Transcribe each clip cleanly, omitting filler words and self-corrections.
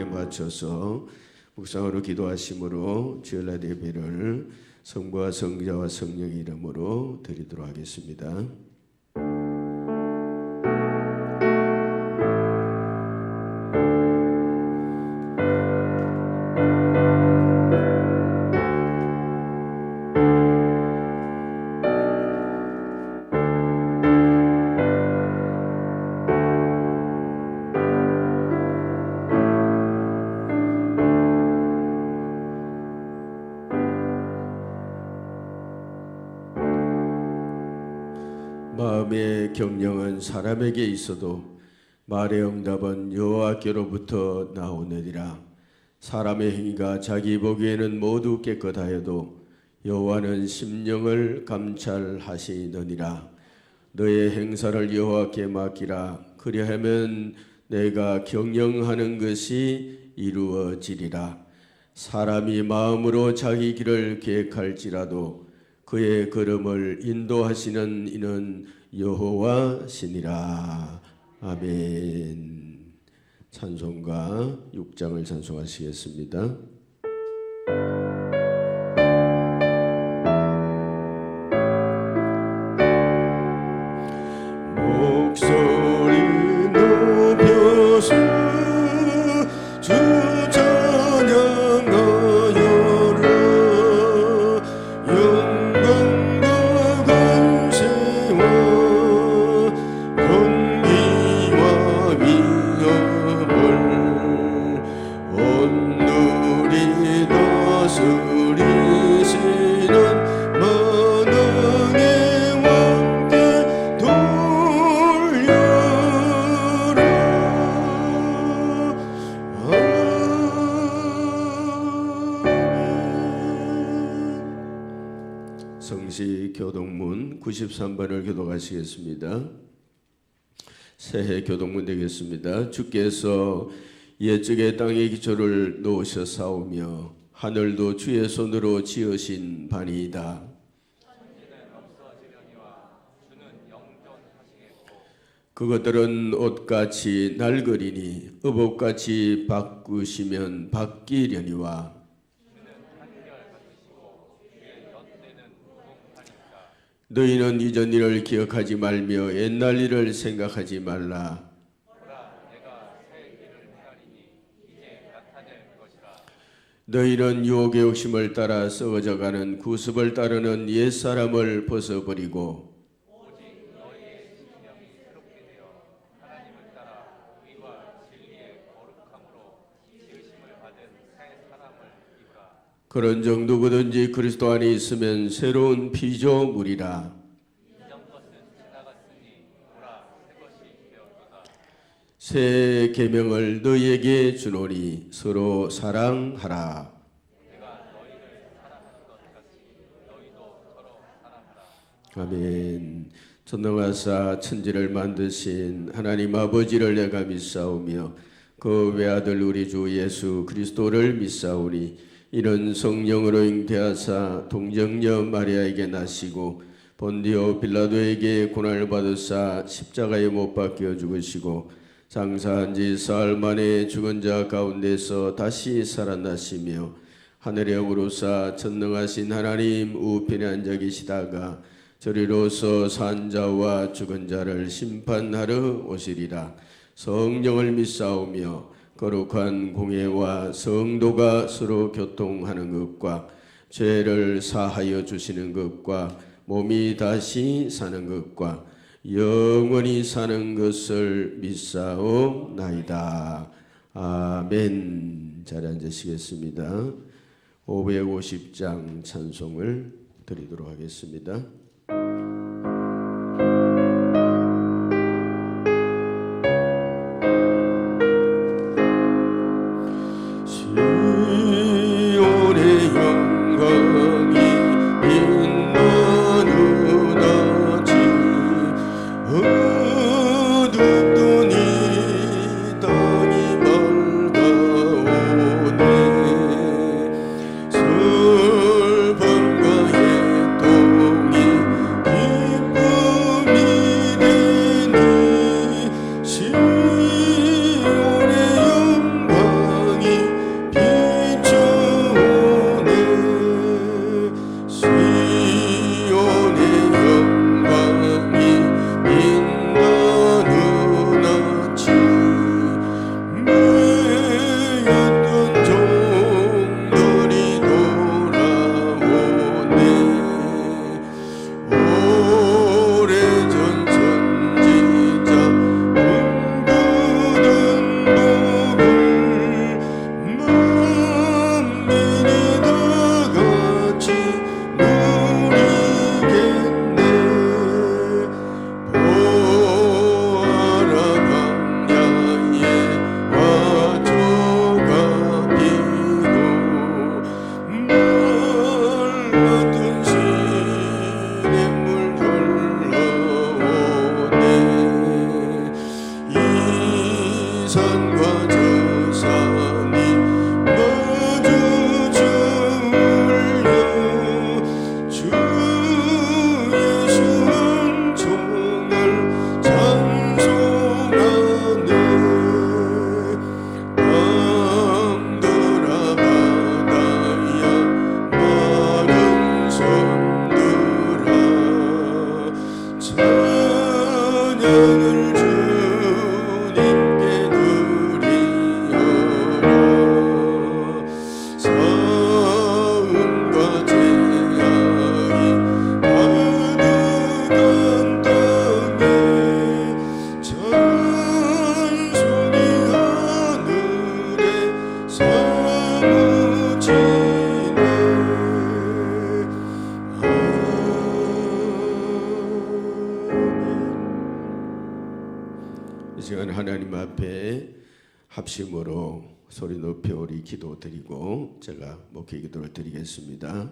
맞춰서 묵상으로 기도하심으로 주일날 예배를 성부와 성자와 성령의 이름으로 드리도록 하겠습니다. 마음의 경영은 사람에게 있어도 말의 응답은 여호와께로부터 나오느니라. 사람의 행위가 자기 보기에는 모두 깨끗하여도 여호와는 심령을 감찰하시느니라. 너의 행사를 여호와께 맡기라. 그리하면 내가 경영하는 것이 이루어지리라. 사람이 마음으로 자기 길을 계획할지라도 그의 걸음을 인도하시는 이는 여호와시니라. 아멘. 찬송가 6장을 찬송하시겠습니다. 목소리 높여서 주 성시교동문 93번을 교독하시겠습니다. 새해 교동문 되겠습니다. 주께서 옛적의 땅의 기초를 놓으셨사오며 하늘도 주의 손으로 지으신 바니이다. 그것들은 옷같이 낡으리니 의복같이 바꾸시면 바뀌려니와 너희는 이전 일을 기억하지 말며 옛날 일을 생각하지 말라. 너희는 유혹의 욕심을 따라 썩어져가는 구습을 따르는 옛사람을 벗어버리고 그런즉 누구든지 그리스도 안에 있으면 새로운 피조물이라. 새 계명을 너희에게 주노니 서로 사랑하라. 아멘. 전능하사 천지를 만드신 하나님 아버지를 내가 믿사오며 그 외아들 우리 주 예수 그리스도를 믿사오니 이는 성령으로 잉태하사 동정녀 마리아에게 나시고 본디오 빌라도에게 고난을 받으사 십자가에 못 박혀 죽으시고 장사한 지 사흘 만에 죽은 자 가운데서 다시 살아나시며 하늘에 오르사 전능하신 하나님 우편에 앉아 계시다가 저리로서 산 자와 죽은 자를 심판하러 오시리라. 성령을 믿사오며 거룩한 공예와 성도가 서로 교통하는 것과 죄를 사하여 주시는 것과 몸이 다시 사는 것과 영원히 사는 것을 믿사옵나이다. 아멘. 자리에 앉으시겠습니다. 550장 찬송을 드리도록 하겠습니다. 합심으로 소리 높여 우리 기도드리고 제가 목회 기도를 드리겠습니다.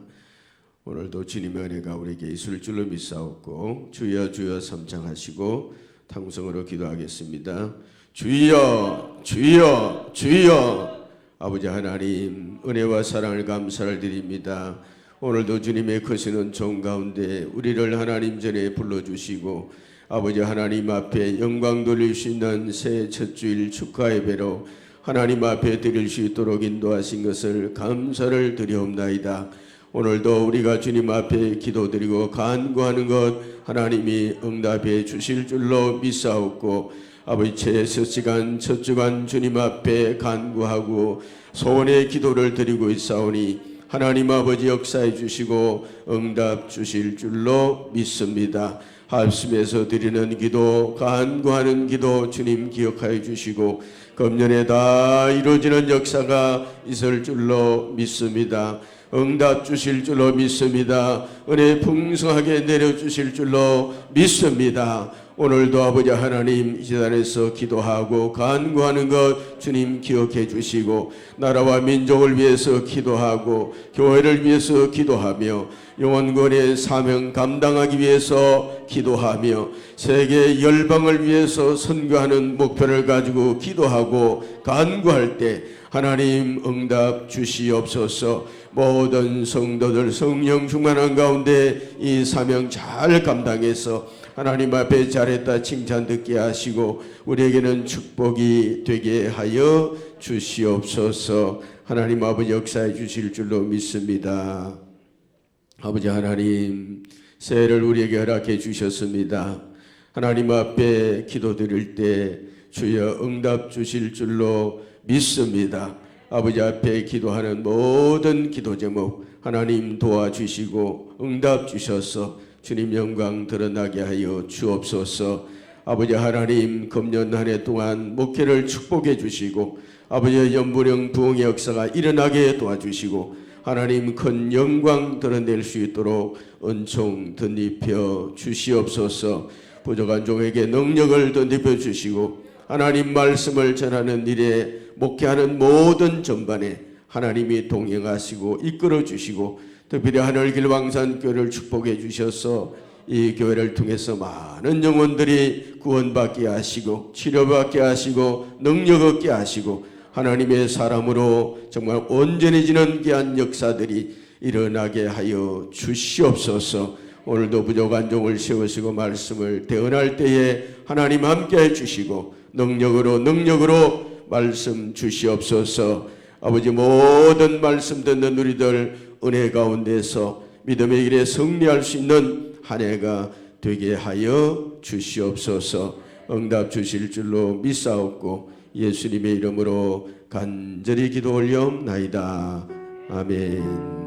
오늘도 주님의 은혜가 우리에게 있을 줄로 믿사옵고 주여 주여 삼창하시고 탕성으로 기도하겠습니다. 주여 주여 주여. 아버지 하나님, 은혜와 사랑을 감사를 드립니다. 오늘도 주님의 크시는 종 가운데 우리를 하나님 전에 불러주시고 아버지 하나님 앞에 영광 돌릴 수 있는 새해 첫 주일 축하 예배로 하나님 앞에 드릴 수 있도록 인도하신 것을 감사를 드리옵나이다. 오늘도 우리가 주님 앞에 기도드리고 간구하는 것 하나님이 응답해 주실 줄로 믿사옵고 아버지 첫 시간 첫 주간 주님 앞에 간구하고 소원의 기도를 드리고 있사오니 하나님 아버지 역사해 주시고 응답 주실 줄로 믿습니다. 합심해서 드리는 기도, 간구하는 기도 주님 기억하여 주시고 금년에 다 이루어지는 역사가 있을 줄로 믿습니다. 응답 주실 줄로 믿습니다. 은혜 풍성하게 내려주실 줄로 믿습니다. 오늘도 아버지 하나님 이 자리에서 기도하고 간구하는 것 주님 기억해 주시고 나라와 민족을 위해서 기도하고 교회를 위해서 기도하며 영원권의 사명 감당하기 위해서 기도하며 세계 열방을 위해서 선교하는 목표를 가지고 기도하고 간구할 때 하나님 응답 주시옵소서. 모든 성도들 성령 충만한 가운데 이 사명 잘 감당해서 하나님 앞에 잘했다 칭찬 듣게 하시고 우리에게는 축복이 되게 하여 주시옵소서. 하나님 아버지 역사해 주실 줄로 믿습니다. 아버지 하나님, 새해를 우리에게 허락해 주셨습니다. 하나님 앞에 기도드릴 때 주여 응답 주실 줄로 믿습니다. 아버지 앞에 기도하는 모든 기도 제목 하나님 도와주시고 응답 주셔서 주님 영광 드러나게 하여 주옵소서. 아버지 하나님, 금년 한 해 동안 목회를 축복해 주시고 아버지의 연불영 부흥의 역사가 일어나게 도와주시고 하나님 큰 영광 드러낼 수 있도록 은총 덧입혀 주시옵소서. 부족한 종에게 능력을 덧입혀 주시고 하나님 말씀을 전하는 일에 목회하는 모든 전반에 하나님이 동행하시고 이끌어 주시고 특별히 하늘길 왕산교회를 축복해 주셔서 이 교회를 통해서 많은 영혼들이 구원받게 하시고 치료받게 하시고 능력 얻게 하시고 하나님의 사람으로 정말 온전해지는 귀한 역사들이 일어나게 하여 주시옵소서. 오늘도 부족한 종을 세우시고 말씀을 대언할 때에 하나님 함께 해주시고 능력으로 말씀 주시옵소서. 아버지 모든 말씀 듣는 우리들 은혜 가운데서 믿음의 길에 승리할 수 있는 한 해가 되게 하여 주시옵소서. 응답 주실 줄로 믿사옵고 예수님의 이름으로 간절히 기도 올려옵나이다. 아멘.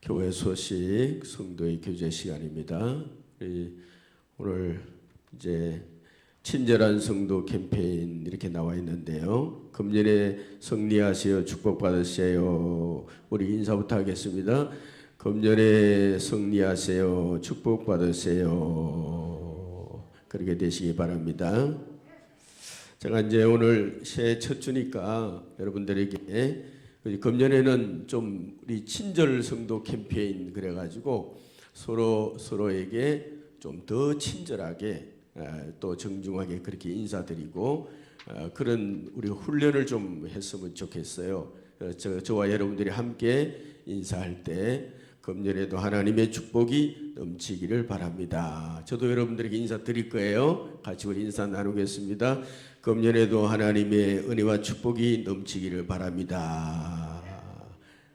교회 소식 성도의 교제 시간입니다. 오늘 이제 친절한 성도 캠페인 이렇게 나와 있는데요. 금년에 승리하세요, 축복받으세요. 우리 인사부터 하겠습니다. 금년에 승리하세요, 축복받으세요. 그렇게 되시기 바랍니다. 제가 이제 오늘 새해 첫 주니까 여러분들에게 금년에는 좀 우리 친절 성도 캠페인 그래가지고 서로에게 좀 더 친절하게 또 정중하게 그렇게 인사드리고 그런 우리 훈련을 좀 했으면 좋겠어요. 저와 여러분들이 함께 인사할 때 금년에도 하나님의 축복이 넘치기를 바랍니다. 저도 여러분들에게 인사드릴 거예요. 같이 우리 인사 나누겠습니다. 금년에도 하나님의 은혜와 축복이 넘치기를 바랍니다.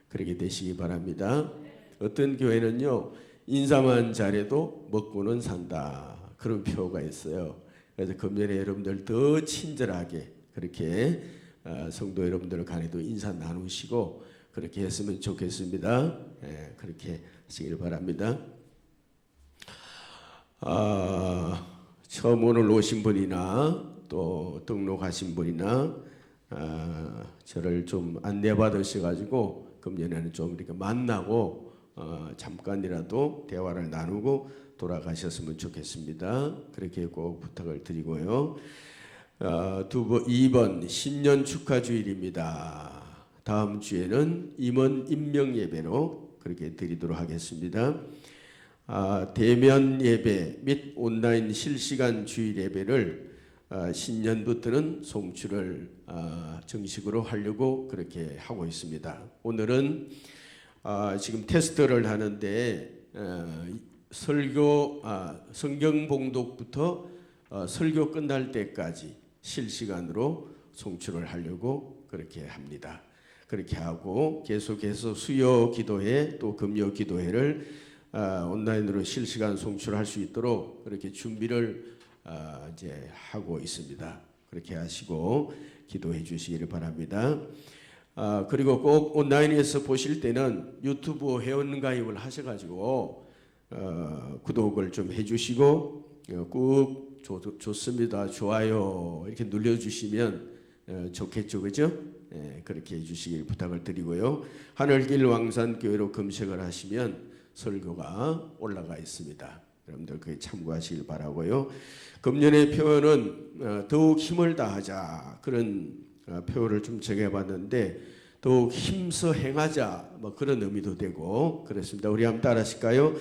그렇게 되시기 바랍니다. 어떤 교회는요, 인사만 잘해도 먹고는 산다, 그런 표가 있어요. 그래서 금년에 여러분들 더 친절하게 그렇게 성도 여러분들 간에도 인사 나누시고 그렇게 했으면 좋겠습니다. 그렇게 하시길 바랍니다. 처음 오늘 오신 분이나 또 등록하신 분이나 저를 좀 안내 받으셔가지고 금년에는 좀 이렇게 만나고 잠깐이라도 대화를 나누고 돌아가셨으면 좋겠습니다. 그렇게 꼭 부탁을 드리고요. 2번 신년 축하 주일입니다. 다음 주에는 임원 임명 예배로 그렇게 드리도록 하겠습니다. 대면 예배 및 온라인 실시간 주일 예배를 신년부터는 송출을 정식으로 하려고 그렇게 하고 있습니다. 오늘은 지금 테스트를 하는데 성경 봉독부터 설교 끝날 때까지 실시간으로 송출을 하려고 그렇게 합니다. 그렇게 하고 계속해서 수요 기도회 또 금요 기도회를 온라인으로 실시간 송출할 수 있도록 그렇게 준비를 이제 하고 있습니다. 그렇게 하시고 기도해 주시기를 바랍니다. 그리고 꼭 온라인에서 보실 때는 유튜브 회원 가입을 하셔가지고 구독을 좀 해주시고 꾹 좋습니다, 좋아요 이렇게 눌러주시면 좋겠죠, 그죠? 그렇게 해주시길 부탁을 드리고요. 하늘길 왕산교회로 검색을 하시면 설교가 올라가 있습니다. 여러분들 그에 참고하시길 바라고요. 금년의 표현은 더욱 힘을 다하자 그런 표현을 좀 정해봤는데 더욱 힘써 행하자 뭐 그런 의미도 되고 그렇습니다. 우리 한번 따라하실까요?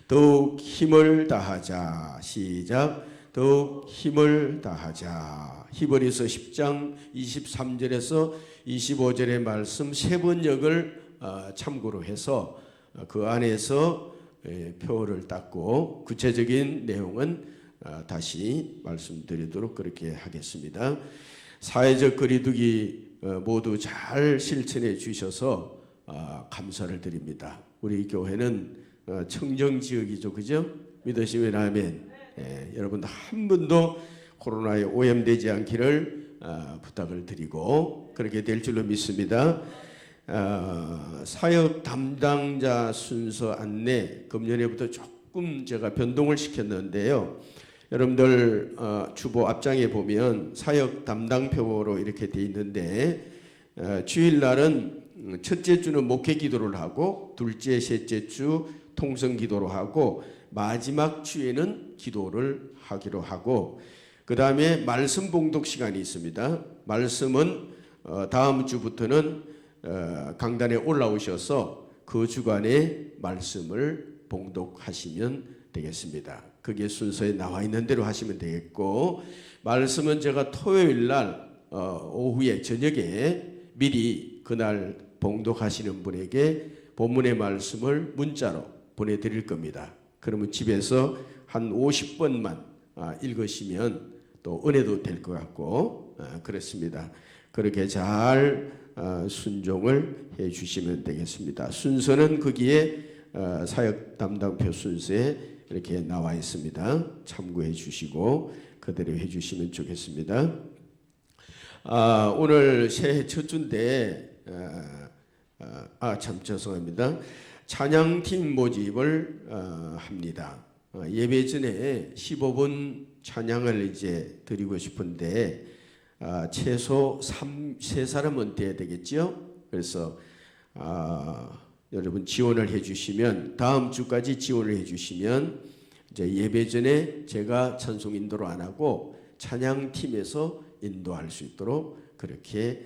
더욱 힘을 다하자. 시작. 더욱 힘을 다하자. 히브리서 10장 23절에서 25절의 말씀 세 번역을 참고로 해서 그 안에서 표를 닦고 구체적인 내용은 다시 말씀드리도록 그렇게 하겠습니다. 사회적 거리두기 모두 잘 실천해 주셔서 감사를 드립니다. 우리 교회는 청정 지역이죠, 그죠? 믿으시면 아멘. 여러분 한 분도 코로나에 오염되지 않기를 부탁을 드리고 그렇게 될 줄로 믿습니다. 사역 담당자 순서 안내 금년에부터 조금 제가 변동을 시켰는데요. 여러분들 주보 앞장에 보면 사역 담당표로 이렇게 돼 있는데 주일날은 첫째 주는 목회 기도를 하고 둘째, 셋째 주 통성 기도로 하고 마지막 주에는 기도를 하기로 하고 그 다음에 말씀 봉독 시간이 있습니다. 말씀은 다음 주부터는 강단에 올라오셔서 그 주간에 말씀을 봉독하시면 되겠습니다. 그게 순서에 나와 있는 대로 하시면 되겠고 말씀은 제가 토요일 날 오후에 저녁에 미리 그날 봉독하시는 분에게 본문의 말씀을 문자로 보내드릴 겁니다. 그러면 집에서 한 50번만 읽으시면 또 은혜도 될 것 같고 그렇습니다. 그렇게 잘 순종을 해 주시면 되겠습니다. 순서는 거기에 사역 담당표 순서에 이렇게 나와 있습니다. 참고해 주시고 그대로 해 주시면 좋겠습니다. 오늘 새해 첫 주인데 참 죄송합니다. 찬양팀 모집을 합니다. 예배 전에 15분 찬양을 이제 드리고 싶은데 최소 3사람은 돼야 되겠죠. 그래서 여러분 지원을 해주시면 다음 주까지 지원을 해주시면 이제 예배 전에 제가 찬송 인도를 안 하고 찬양팀에서 인도할 수 있도록 그렇게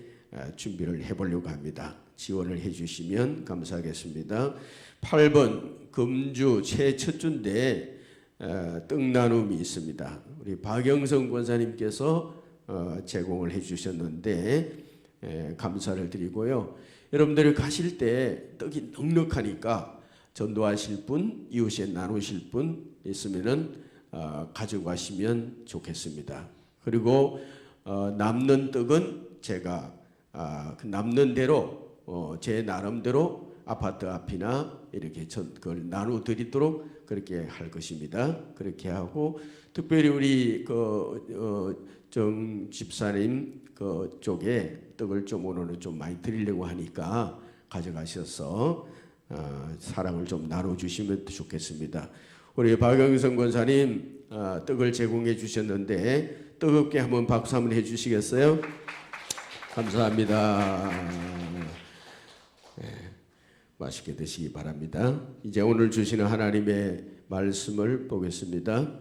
준비를 해보려고 합니다. 지원을 해주시면 감사하겠습니다. 8번 금주 최첫 주인데 떡나눔이 있습니다. 우리 박영성 권사님께서 제공을 해주셨는데 감사를 드리고요. 여러분들이 가실 때 떡이 넉넉하니까 전도하실 분, 이웃에 나누실 분 있으면은 가져가시면 좋겠습니다. 그리고 남는 떡은 제가 그 남는 대로 제 나름대로 아파트 앞이나 이렇게 그걸 나눠 드리도록 그렇게 할 것입니다. 그렇게 하고 특별히 우리 정 집사님 그 쪽에 떡을 좀 오늘은 좀 많이 드리려고 하니까 가져가셔서 사랑을 좀 나눠 주시면 좋겠습니다. 우리 박영성 권사님 떡을 제공해 주셨는데 뜨겁게 한번 박수 한번 해주시겠어요? 감사합니다. 맛있게 드시기 바랍니다. 이제 오늘 주시는 하나님의 말씀을 보겠습니다.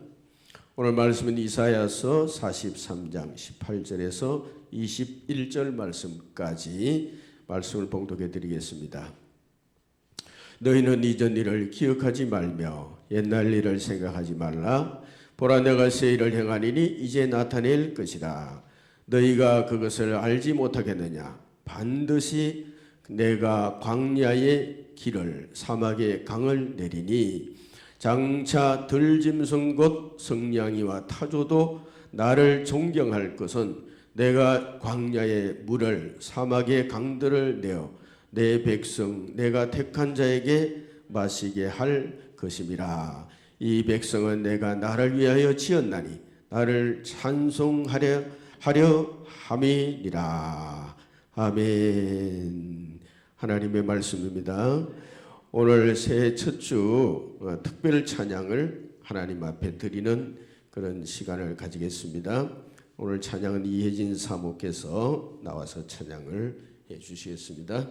오늘 말씀은 이사야서 43장 18절에서 21절 말씀까지 말씀을 봉독해 드리겠습니다. 너희는 이전 일을 기억하지 말며 옛날 일을 생각하지 말라. 보라, 내가 새 일을 행하리니 이제 나타낼 것이라. 너희가 그것을 알지 못하겠느냐? 반드시 내가 광야의 길을 사막의 강을 내리니 장차 들짐승 곧 성냥이와 타조도 나를 존경할 것은 내가 광야의 물을 사막의 강들을 내어 내 백성 내가 택한 자에게 마시게 할 것임이라. 이 백성은 내가 나를 위하여 지었나니 나를 찬송하려 함이니라. 아멘. 하나님의 말씀입니다. 오늘 새해 첫 주 특별 찬양을 하나님 앞에 드리는 그런 시간을 가지겠습니다. 오늘 찬양은 이혜진 사모께서 나와서 찬양을 해 주시겠습니다.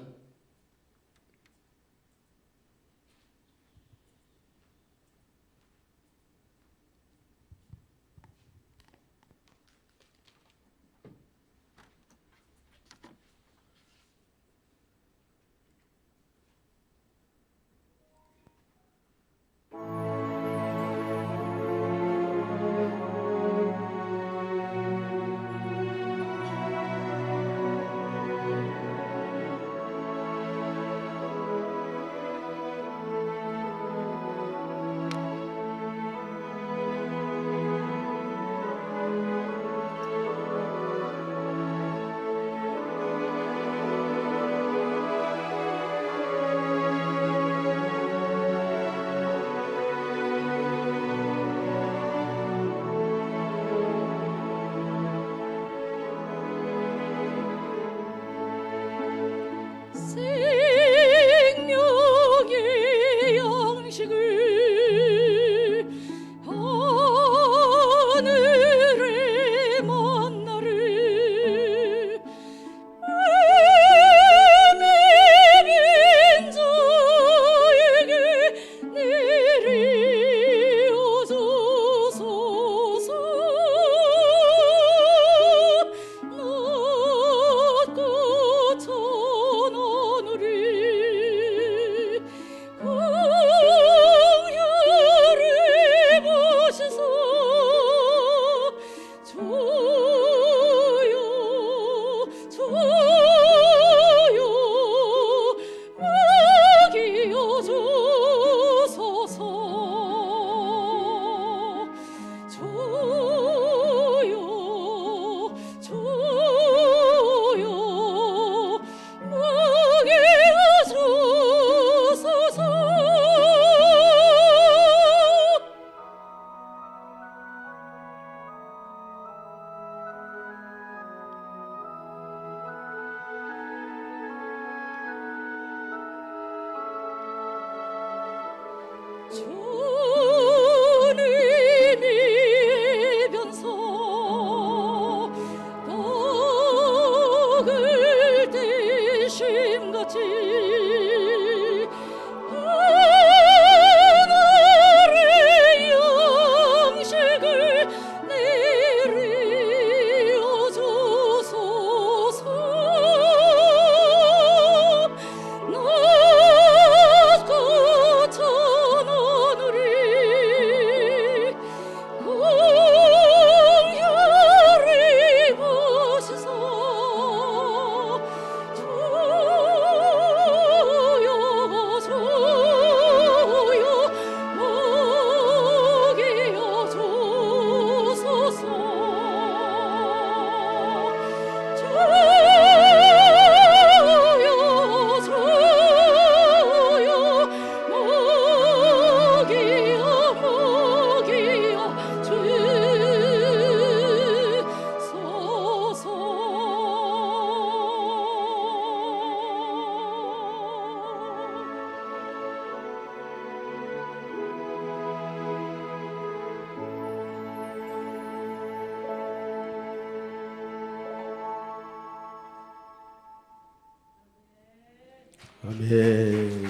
아멘.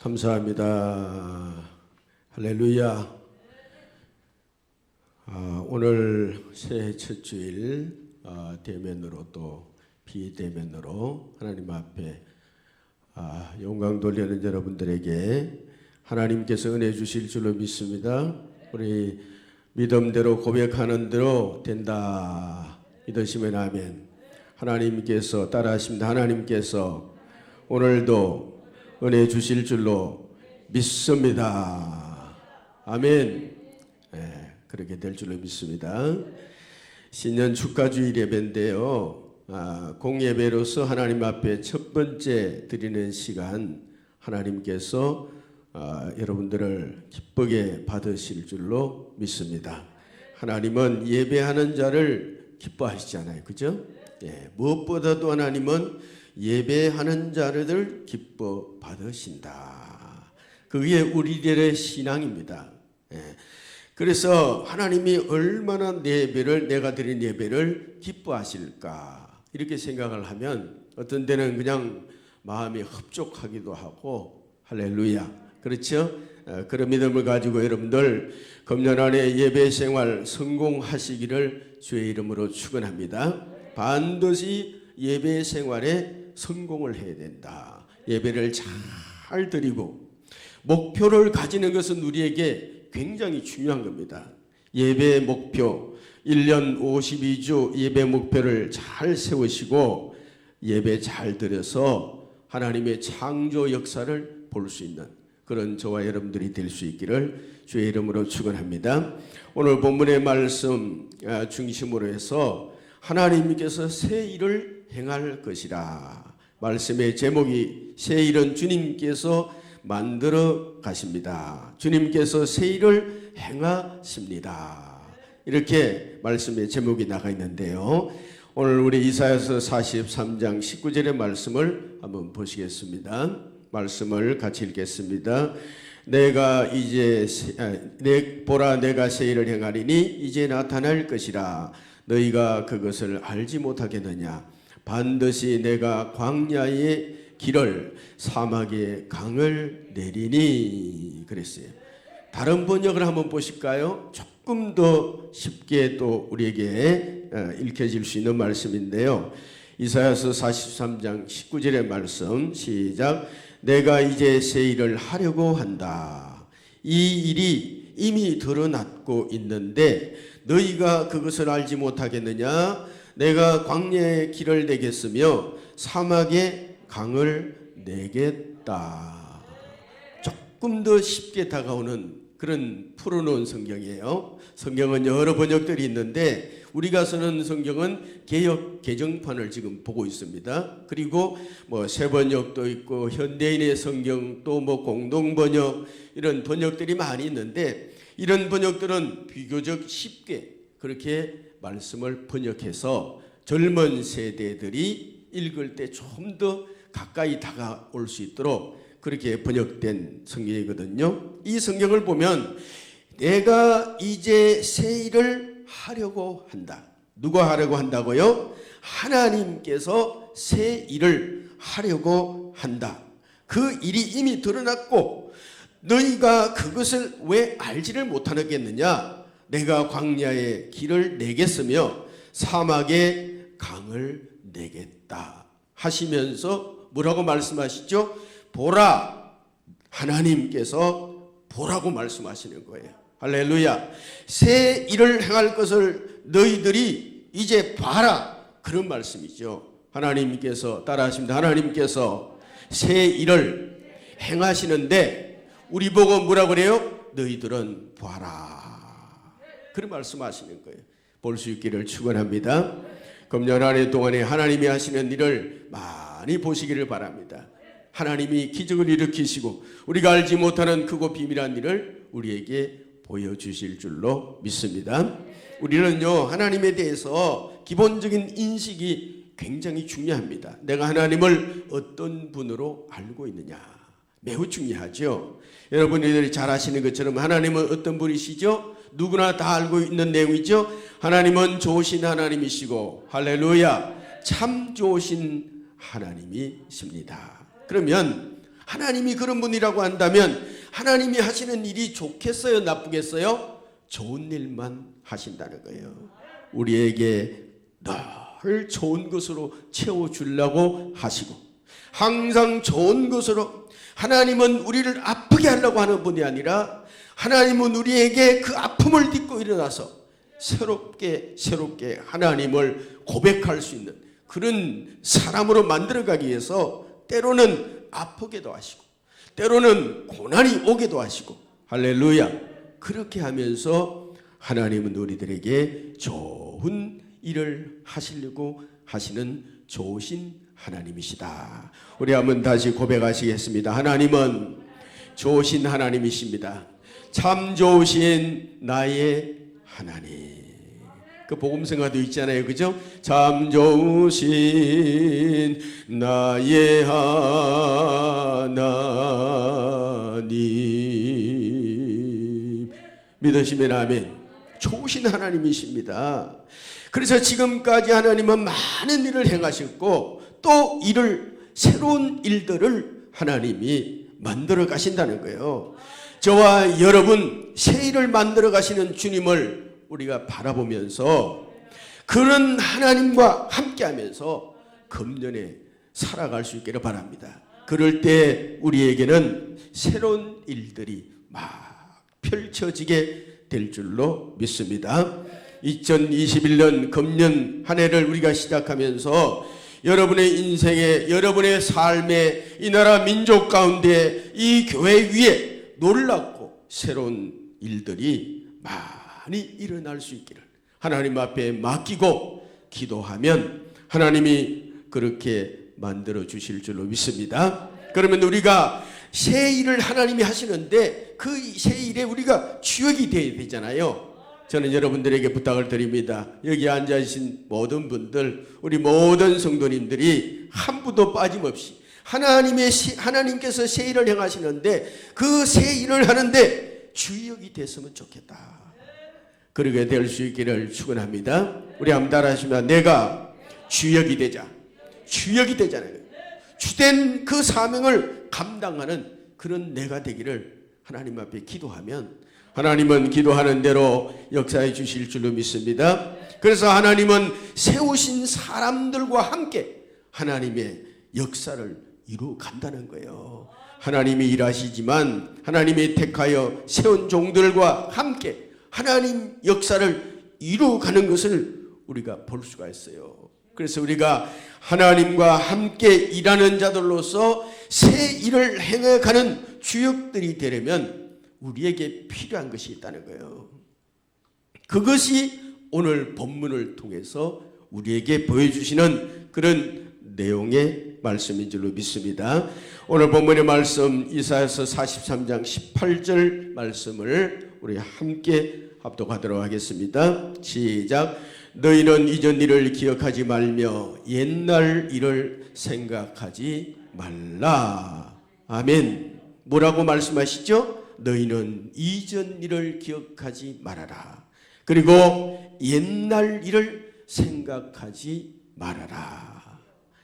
감사합니다. 할렐루야. 오늘 새해 첫 주일 대면으로 또 비대면으로 하나님 앞에 영광 돌리는 여러분들에게 하나님께서 은혜 주실 줄로 믿습니다. 우리 믿음대로 고백하는 대로 된다 믿으시면 아멘. 하나님께서 따라하십니다. 하나님께서 오늘도 은혜 주실 줄로 믿습니다. 아멘. 네, 그렇게 될 줄로 믿습니다. 신년 축가주일 예배인데요. 공예배로서 하나님 앞에 첫 번째 드리는 시간, 하나님께서 여러분들을 기쁘게 받으실 줄로 믿습니다. 하나님은 예배하는 자를 기뻐하시잖아요. 그죠? 예, 무엇보다도 하나님은 예배하는 자를 기뻐 받으신다. 그게 우리들의 신앙입니다. 예, 그래서 하나님이 얼마나 내 예배를, 내가 드린 예배를 기뻐하실까 이렇게 생각을 하면 어떤 때는 그냥 마음이 흡족하기도 하고 할렐루야. 그렇죠? 그런 믿음을 가지고 여러분들 금년 안에 예배 생활 성공하시기를 주의 이름으로 축원합니다. 반드시 예배 생활에 성공을 해야 된다. 예배를 잘 드리고 목표를 가지는 것은 우리에게 굉장히 중요한 겁니다. 예배 목표 1년 52주 예배 목표를 잘 세우시고 예배 잘 드려서 하나님의 창조 역사를 볼 수 있는 그런 저와 여러분들이 될 수 있기를 주의 이름으로 축원합니다. 오늘 본문의 말씀 중심으로 해서 하나님께서 새 일을 행할 것이라. 말씀의 제목이 새 일은 주님께서 만들어 가십니다. 주님께서 새 일을 행하십니다. 이렇게 말씀의 제목이 나가 있는데요. 오늘 우리 이사야서 43장 19절의 말씀을 한번 보시겠습니다. 말씀을 같이 읽겠습니다. 보라 내가 새 일을 행하리니 이제 나타날 것이라. 너희가 그것을 알지 못하겠느냐. 반드시 내가 광야의 길을 사막의 강을 내리니 그랬어요. 다른 번역을 한번 보실까요? 조금 더 쉽게 또 우리에게 읽혀질 수 있는 말씀인데요. 이사야서 43장 19절의 말씀 시작. 내가 이제 새 일을 하려고 한다. 이 일이 이미 드러났고 있는데 너희가 그것을 알지 못하겠느냐. 내가 광야의 길을 내겠으며 사막의 강을 내겠다. 조금 더 쉽게 다가오는 그런 풀어놓은 성경이에요. 성경은 여러 번역들이 있는데 우리가 쓰는 성경은 개역 개정판을 지금 보고 있습니다. 그리고 새 번역도 있고 현대인의 성경 또 공동 번역 이런 번역들이 많이 있는데 이런 번역들은 비교적 쉽게 그렇게 말씀을 번역해서 젊은 세대들이 읽을 때 좀 더 가까이 다가올 수 있도록 그렇게 번역된 성경이거든요. 이 성경을 보면 내가 이제 새 일을 하려고 한다. 누가 하려고 한다고요? 하나님께서 새 일을 하려고 한다. 그 일이 이미 드러났고 너희가 그것을 왜 알지를 못하겠느냐. 내가 광야의 길을 내겠으며 사막의 강을 내겠다 하시면서 뭐라고 말씀하시죠? 보라. 하나님께서 보라고 말씀하시는 거예요. 할렐루야. 새 일을 행할 것을 너희들이 이제 봐라. 그런 말씀이죠. 하나님께서 따라하십니다. 하나님께서 새 일을 행하시는데 우리 보고 뭐라고 그래요? 너희들은 봐라. 그런 말씀하시는 거예요. 볼 수 있기를 축원합니다. 금년 한 해 동안에 하나님이 하시는 일을 많이 보시기를 바랍니다. 하나님이 기적을 일으키시고 우리가 알지 못하는 크고 비밀한 일을 우리에게 보여주실 줄로 믿습니다. 우리는요 하나님에 대해서 기본적인 인식이 굉장히 중요합니다. 내가 하나님을 어떤 분으로 알고 있느냐 매우 중요하죠. 여러분들이 잘 아시는 것처럼 하나님은 어떤 분이시죠? 누구나 다 알고 있는 내용이죠. 하나님은 좋으신 하나님이시고 할렐루야 참 좋으신 하나님이십니다. 그러면 하나님이 그런 분이라고 한다면 하나님이 하시는 일이 좋겠어요? 나쁘겠어요? 좋은 일만 하신다는 거예요. 우리에게 늘 좋은 것으로 채워주려고 하시고 항상 좋은 것으로, 하나님은 우리를 아프게 하려고 하는 분이 아니라 하나님은 우리에게 그 아픔을 딛고 일어나서 새롭게 하나님을 고백할 수 있는 그런 사람으로 만들어가기 위해서 때로는 아프게도 하시고 때로는 고난이 오게도 하시고, 할렐루야, 그렇게 하면서 하나님은 우리들에게 좋은 일을 하시려고 하시는 좋으신 하나님이시다. 우리 한번 다시 고백하시겠습니다. 하나님은 좋으신 하나님이십니다. 참 좋으신 나의 하나님. 그 복음성가도 있잖아요, 그죠? 참 좋으신 나의 하나님. 믿으시면 아멘. 좋으신 하나님이십니다. 그래서 지금까지 하나님은 많은 일을 행하셨고 또 새로운 일들을 하나님이 만들어 가신다는 거예요. 저와 여러분 새 일을 만들어 가시는 주님을 우리가 바라보면서 그런 하나님과 함께하면서 금년에 살아갈 수 있기를 바랍니다. 그럴 때 우리에게는 새로운 일들이 막 펼쳐지게 될 줄로 믿습니다. 2021년 금년 한 해를 우리가 시작하면서 여러분의 인생에, 여러분의 삶에, 이 나라 민족 가운데, 이 교회 위에 놀랍고 새로운 일들이 많이 일어날 수 있기를 하나님 앞에 맡기고 기도하면 하나님이 그렇게 만들어 주실 줄로 믿습니다. 그러면 우리가 새 일을 하나님이 하시는데 그 새 일에 우리가 주역이 되어야 되잖아요. 저는 여러분들에게 부탁을 드립니다. 여기 앉아계신 모든 분들, 우리 모든 성도님들이 한 분도 빠짐없이 하나님께서 새 일을 행하시는데 그 새 일을 하는데 주역이 됐으면 좋겠다. 그렇게 될 수 있기를 축원합니다. 우리 한번 따라하시면, 내가 주역이 되자. 주역이 되잖아요. 주된 그 사명을 감당하는 그런 내가 되기를 하나님 앞에 기도하면 하나님은 기도하는 대로 역사해 주실 줄로 믿습니다. 그래서 하나님은 세우신 사람들과 함께 하나님의 역사를 이루어 간다는 거예요. 하나님이 일하시지만 하나님이 택하여 세운 종들과 함께 하나님 역사를 이루어 가는 것을 우리가 볼 수가 있어요. 그래서 우리가 하나님과 함께 일하는 자들로서 새 일을 행해가는 주역들이 되려면 우리에게 필요한 것이 있다는 거예요. 그것이 오늘 본문을 통해서 우리에게 보여주시는 그런 내용의 말씀인 줄로 믿습니다. 오늘 본문의 말씀 이사야서 43장 18절 말씀을 우리 함께 합독하도록 하겠습니다. 시작. 너희는 이전 일을 기억하지 말며 옛날 일을 생각하지 말라. 아멘. 뭐라고 말씀하시죠? 너희는 이전 일을 기억하지 말아라. 그리고 옛날 일을 생각하지 말아라.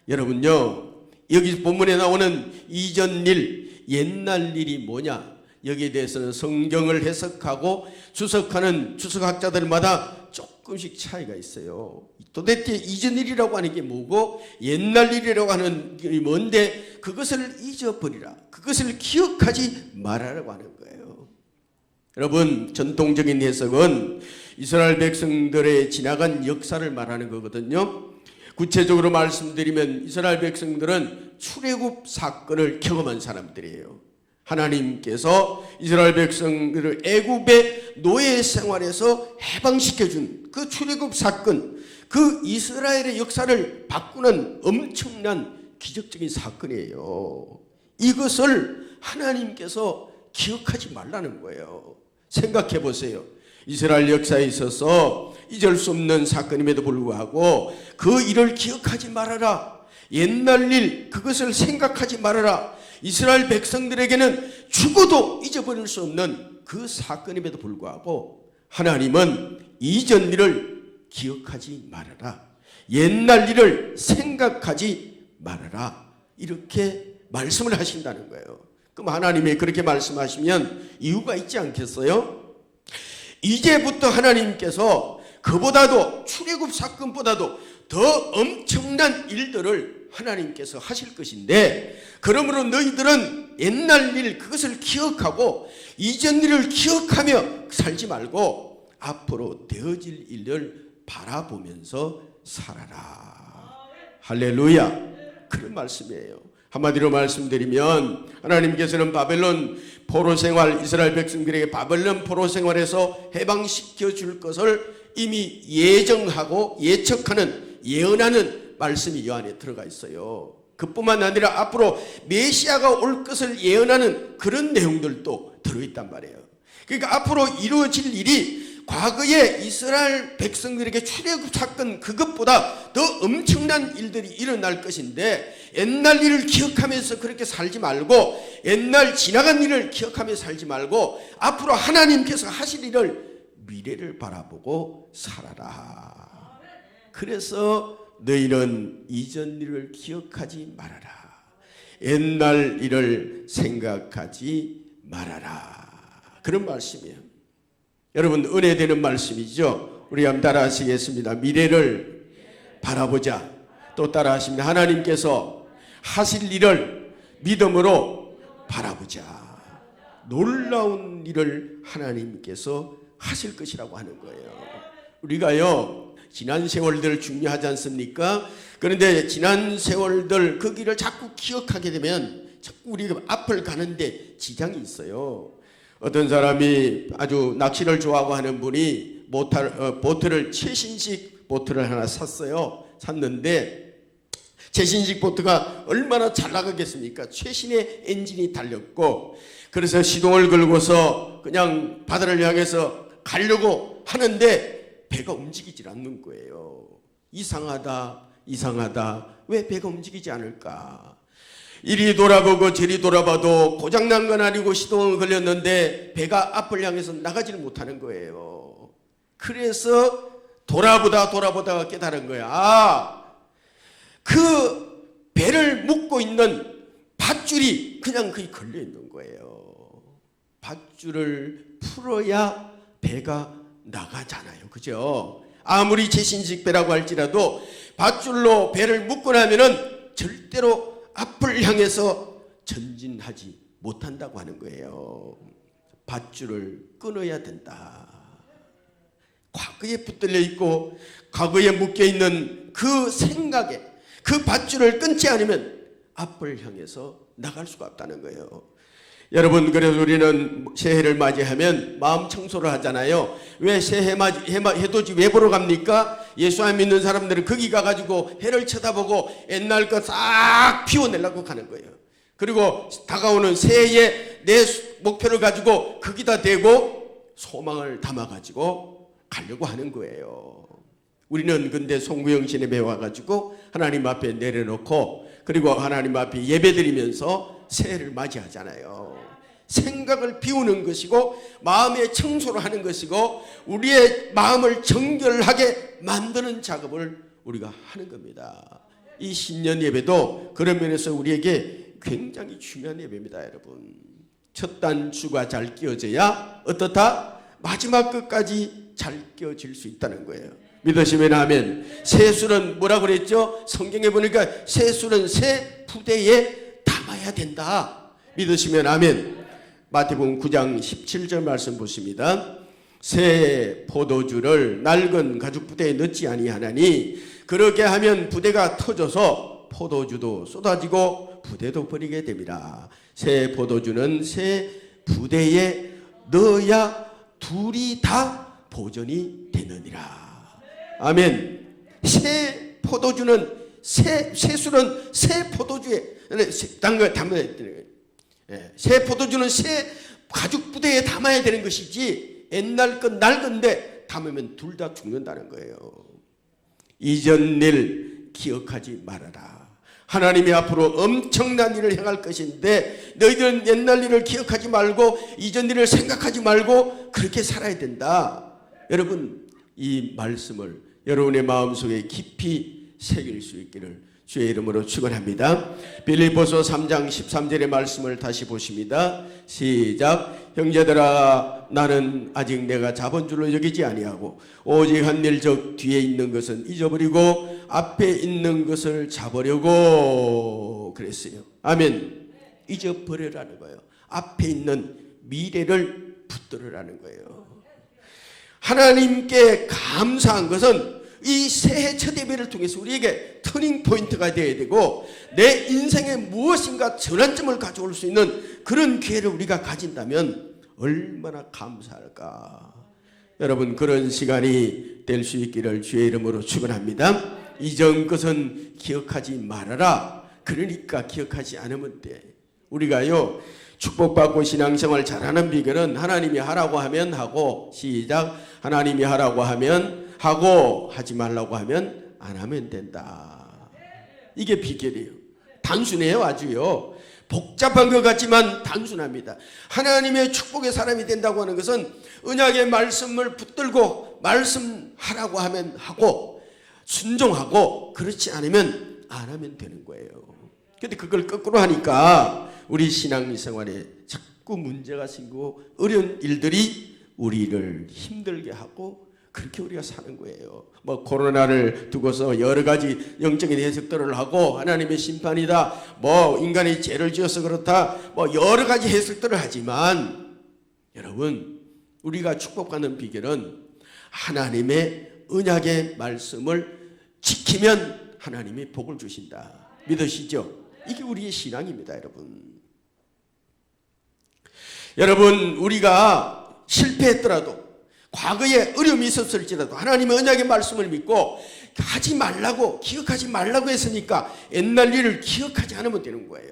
여러분요, 여기 본문에 나오는 이전 일, 옛날 일이 뭐냐? 여기에 대해서는 성경을 해석하고 주석하는 주석학자들마다 조금씩 차이가 있어요. 도대체 이전 일이라고 하는 게 뭐고 옛날 일이라고 하는 게 뭔데 그것을 잊어버리라, 그것을 기억하지 말아라고 하는 거예요. 여러분, 전통적인 해석은 이스라엘 백성들의 지나간 역사를 말하는 거거든요. 구체적으로 말씀드리면 이스라엘 백성들은 출애굽 사건을 경험한 사람들이에요. 하나님께서 이스라엘 백성들을 애굽의 노예 생활에서 해방시켜준 그 출애굽 사건, 그 이스라엘의 역사를 바꾸는 엄청난 기적적인 사건이에요. 이것을 하나님께서 기억하지 말라는 거예요. 생각해 보세요. 이스라엘 역사에 있어서 잊을 수 없는 사건임에도 불구하고 그 일을 기억하지 말아라. 옛날 일, 그것을 생각하지 말아라. 이스라엘 백성들에게는 죽어도 잊어버릴 수 없는 그 사건임에도 불구하고 하나님은 이전 일을 기억하지 말아라. 옛날 일을 생각하지 말아라. 이렇게 말씀을 하신다는 거예요. 그럼 하나님이 그렇게 말씀하시면 이유가 있지 않겠어요? 이제부터 하나님께서 그보다도 출애굽 사건보다도 더 엄청난 일들을 하나님께서 하실 것인데, 그러므로 너희들은 옛날 일 그것을 기억하고 이전 일을 기억하며 살지 말고 앞으로 되어질 일을 바라보면서 살아라. 할렐루야. 그런 말씀이에요. 한마디로 말씀드리면 하나님께서는 바벨론 포로 생활, 이스라엘 백성들에게 바벨론 포로 생활에서 해방시켜 줄 것을 이미 예정하고 예측하는, 예언하는 말씀이 이 안에 들어가 있어요. 그뿐만 아니라 앞으로 메시아가 올 것을 예언하는 그런 내용들도 들어있단 말이에요. 그러니까 앞으로 이루어질 일이 과거에 이스라엘 백성들에게 출애굽 사건 그것보다 더 엄청난 일들이 일어날 것인데, 옛날 일을 기억하면서 그렇게 살지 말고, 옛날 지나간 일을 기억하며 살지 말고 앞으로 하나님께서 하실 일을, 미래를 바라보고 살아라. 그래서 너희는 이전 일을 기억하지 말아라. 옛날 일을 생각하지 말아라. 그런 말씀이에요. 여러분, 은혜되는 말씀이죠. 우리 한번 따라 하시겠습니다. 미래를 바라보자. 또 따라 하십니다. 하나님께서 하실 일을 믿음으로 바라보자. 놀라운 일을 하나님께서 하실 것이라고 하는 거예요. 우리가요, 지난 세월들 중요하지 않습니까? 그런데 지난 세월들 그 길을 자꾸 기억하게 되면 자꾸 우리가 앞을 가는데 지장이 있어요. 어떤 사람이 아주 낚시를 좋아하고 하는 분이 보트를, 최신식 보트를 하나 샀어요. 샀는데 최신식 보트가 얼마나 잘 나가겠습니까? 최신의 엔진이 달렸고, 그래서 시동을 걸고서 그냥 바다를 향해서 가려고 하는데 배가 움직이질 않는 거예요. 이상하다, 이상하다. 왜 배가 움직이지 않을까? 이리 돌아보고 저리 돌아봐도 고장난 건 아니고 시동을 걸렸는데 배가 앞을 향해서 나가지를 못하는 거예요. 그래서 돌아보다가 깨달은 거야. 그 배를 묶고 있는 밧줄이 그냥 거기 걸려 있는 거예요. 밧줄을 풀어야 배가 나가잖아요. 그죠? 아무리 최신식 배라고 할지라도 밧줄로 배를 묶고 나면은 절대로 앞을 향해서 전진하지 못한다고 하는 거예요. 밧줄을 끊어야 된다. 과거에 붙들려 있고 과거에 묶여 있는 그 생각에 그 밧줄을 끊지 않으면 앞을 향해서 나갈 수가 없다는 거예요. 여러분, 그래서 우리는 새해를 맞이하면 마음 청소를 하잖아요. 왜 새해 해돋이 왜 보러 갑니까? 예수 안 믿는 사람들은 거기 가가지고 해를 쳐다보고 옛날 거 싹 피워내려고 가는 거예요. 그리고 다가오는 새해에 내 목표를 가지고 거기다 대고 소망을 담아가지고 가려고 하는 거예요. 우리는 근데 송구영신에 배워가지고 하나님 앞에 내려놓고 그리고 하나님 앞에 예배드리면서 새해를 맞이하잖아요. 생각을 비우는 것이고 마음의 청소를 하는 것이고 우리의 마음을 정결하게 만드는 작업을 우리가 하는 겁니다. 이 신년 예배도 그런 면에서 우리에게 굉장히 중요한 예배입니다. 여러분, 첫 단추가 잘 끼워져야 어떻다? 마지막 끝까지 잘 끼워질 수 있다는 거예요. 믿으시면 아멘. 새술은 뭐라고 그랬죠? 성경에 보니까 새술은 새 부대에 담아야 된다. 믿으시면 아멘. 마태복음 9장 17절 말씀 보십니다. 새 포도주를 낡은 가죽 부대에 넣지 아니하나니 그렇게 하면 부대가 터져서 포도주도 쏟아지고 부대도 버리게 됩니다. 새 포도주는 새 부대에 넣어야 둘이 다 보존이 되느니라. 아멘. 새 포도주는 새술은 새 포도주에 새 포도주는 새 가죽 부대에 담아야 되는 것이지 옛날 건 낡은데 담으면 둘 다 죽는다는 거예요. 이전 일 기억하지 말아라. 하나님이 앞으로 엄청난 일을 행할 것인데 너희들은 옛날 일을 기억하지 말고 이전 일을 생각하지 말고 그렇게 살아야 된다. 여러분, 이 말씀을 여러분의 마음속에 깊이 새길 수 있기를 주의 이름으로 축원합니다. 빌립보서 3장 13절의 말씀을 다시 보십니다. 시작. 형제들아, 나는 아직 내가 자본줄로 여기지 아니하고 오직 한 일 즉 뒤에 있는 것은 잊어버리고 앞에 있는 것을 잡으려고 그랬어요. 아멘. 잊어버리라는 거예요. 앞에 있는 미래를 붙들으라는 거예요. 하나님께 감사한 것은 이 새해 첫 예배를 통해서 우리에게 터닝 포인트가 되어야 되고, 내 인생에 무엇인가 전환점을 가져올 수 있는 그런 기회를 우리가 가진다면 얼마나 감사할까. 여러분, 그런 시간이 될 수 있기를 주의 이름으로 축원합니다. 이전 것은 기억하지 말아라. 그러니까 기억하지 않으면 돼. 우리가요, 축복받고 신앙생활 잘하는 비결은 하나님이 하라고 하면 하고, 시작. 하나님이 하라고 하면 하고, 하지 말라고 하면 안 하면 된다. 이게 비결이에요. 단순해요. 아주요. 복잡한 것 같지만 단순합니다. 하나님의 축복의 사람이 된다고 하는 것은 언약의 말씀을 붙들고 말씀하라고 하면 하고, 순종하고, 그렇지 않으면 안 하면 되는 거예요. 그런데 그걸 거꾸로 하니까 우리 신앙생활에 자꾸 문제가 생기고 어려운 일들이 우리를 힘들게 하고, 그렇게 우리가 사는 거예요. 뭐 코로나를 두고서 여러 가지 영적인 해석들을 하고, 하나님의 심판이다, 뭐 인간이 죄를 지어서 그렇다, 뭐 여러 가지 해석들을 하지만, 여러분, 우리가 축복받는 비결은 하나님의 언약의 말씀을 지키면 하나님이 복을 주신다. 믿으시죠? 이게 우리의 신앙입니다. 여러분, 우리가 실패했더라도, 과거에 어려움이 있었을지라도 하나님의 언약의 말씀을 믿고 하지 말라고, 기억하지 말라고 했으니까 옛날 일을 기억하지 않으면 되는 거예요.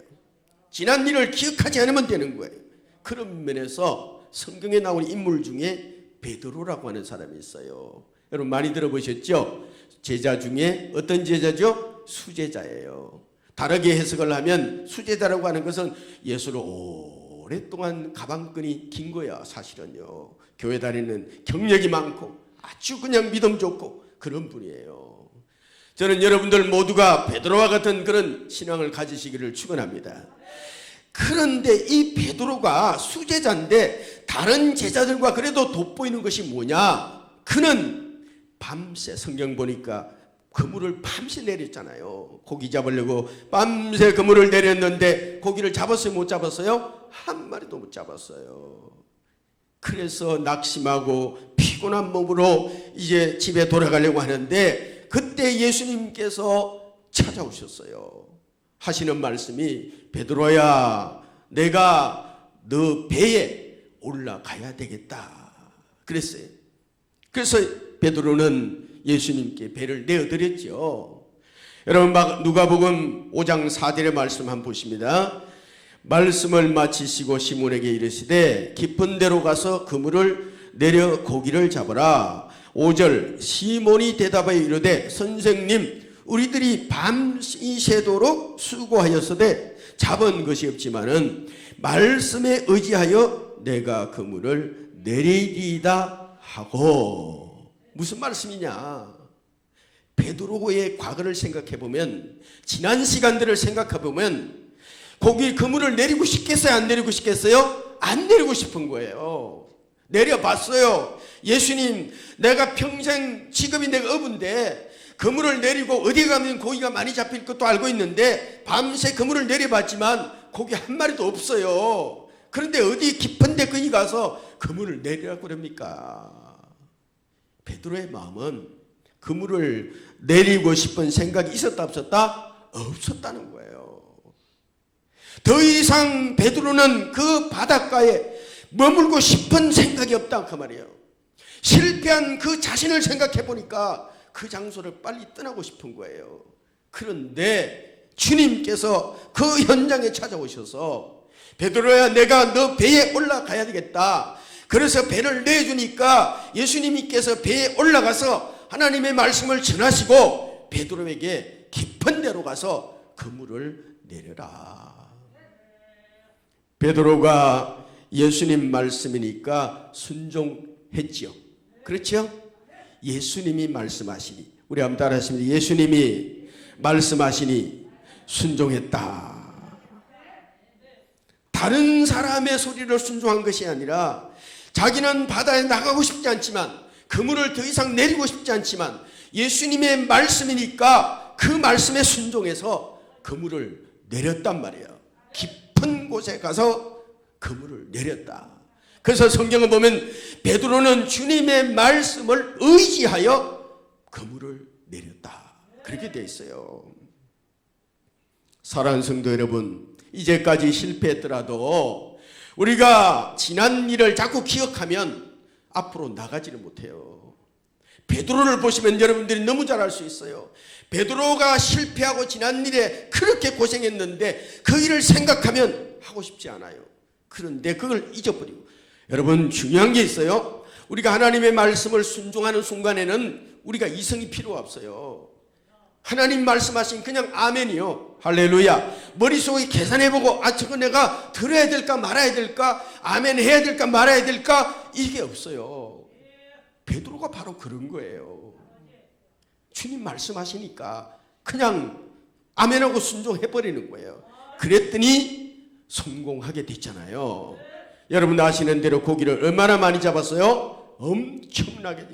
지난 일을 기억하지 않으면 되는 거예요. 그런 면에서 성경에 나오는 인물 중에 베드로라고 하는 사람이 있어요. 여러분 많이 들어보셨죠? 제자 중에 어떤 제자죠? 수제자예요. 다르게 해석을 하면 수제자라고 하는 것은 예수를 오랫동안 가방끈이 긴 거야. 사실은요, 교회 다니는 경력이 많고 아주 그냥 믿음 좋고 그런 분이에요. 저는 여러분들 모두가 베드로와 같은 그런 신앙을 가지시기를 축원합니다. 그런데 이 베드로가 수제자인데 다른 제자들과 그래도 돋보이는 것이 뭐냐? 그는 밤새, 성경 보니까 그물을 밤새 내렸잖아요. 고기 잡으려고 밤새 그물을 내렸는데 고기를 잡았어요? 못 잡았어요? 한 마리도 못 잡았어요. 그래서 낙심하고 피곤한 몸으로 이제 집에 돌아가려고 하는데, 그때 예수님께서 찾아오셨어요. 하시는 말씀이, 베드로야, 내가 너 배에 올라가야 되겠다 그랬어요. 그래서 베드로는 예수님께 배를 내어드렸죠. 여러분 누가복음 5장 4절의 말씀 한번 보십니다. 말씀을 마치시고 시몬에게 이르시되 깊은 데로 가서 그물을 내려 고기를 잡으라. 5절, 시몬이 대답하여 이르되 선생님, 우리들이 밤이 새도록 수고하였으되 잡은 것이 없지만은 말씀에 의지하여 내가 그물을 내리리이다 하고. 무슨 말씀이냐? 베드로의 과거를 생각해 보면, 지난 시간들을 생각해 보면 거기 그물을 내리고 싶겠어요? 안 내리고 싶겠어요? 안 내리고 싶은 거예요. 내려봤어요. 예수님, 내가 평생 직업이 내가 어부인데 그물을 내리고 어디 가면 고기가 많이 잡힐 것도 알고 있는데 밤새 그물을 내려봤지만 고기 한 마리도 없어요. 그런데 어디 깊은 데 거기 가서 그물을 내리라고 그럽니까? 베드로의 마음은 그물을 내리고 싶은 생각이 있었다 없었다? 없었다는 거예요. 더 이상 베드로는 그 바닷가에 머물고 싶은 생각이 없다 그 말이에요. 실패한 그 자신을 생각해 보니까 그 장소를 빨리 떠나고 싶은 거예요. 그런데 주님께서 그 현장에 찾아오셔서, 베드로야, 내가 너 배에 올라가야 되겠다. 그래서 배를 내주니까 예수님께서 배에 올라가서 하나님의 말씀을 전하시고 베드로에게 깊은 데로 가서 그물을 내려라. 베드로가 예수님 말씀이니까 순종했지요. 그렇죠? 예수님이 말씀하시니, 우리 한번 따라 하십니다. 예수님이 말씀하시니 순종했다. 다른 사람의 소리를 순종한 것이 아니라 자기는 바다에 나가고 싶지 않지만 그물을 더 이상 내리고 싶지 않지만 예수님의 말씀이니까 그 말씀에 순종해서 그물을 내렸단 말이에요. 깊은 곳에 가서 그물을 내렸다. 그래서 성경을 보면 베드로는 주님의 말씀을 의지하여 그물을 내렸다. 그렇게 되어 있어요. 사랑하는 성도 여러분, 이제까지 실패했더라도 우리가 지난 일을 자꾸 기억하면 앞으로 나가지를 못해요. 베드로를 보시면 여러분들이 너무 잘 알 수 있어요. 베드로가 실패하고 지난 일에 그렇게 고생했는데 그 일을 생각하면 하고 싶지 않아요. 그런데 그걸 잊어버리고. 여러분, 중요한 게 있어요. 우리가 하나님의 말씀을 순종하는 순간에는 우리가 이성이 필요 없어요. 하나님 말씀하신 그냥 아멘이요. 할렐루야. 머릿속에 계산해보고 저거 내가 들어야 될까 말아야 될까, 아멘 해야 될까 말아야 될까, 이게 없어요. 베드로가 바로 그런 거예요. 주님 말씀하시니까 그냥 아멘하고 순종해버리는 거예요. 그랬더니 성공하게 됐잖아요. 여러분 아시는 대로 고기를 얼마나 많이 잡았어요? 엄청나게.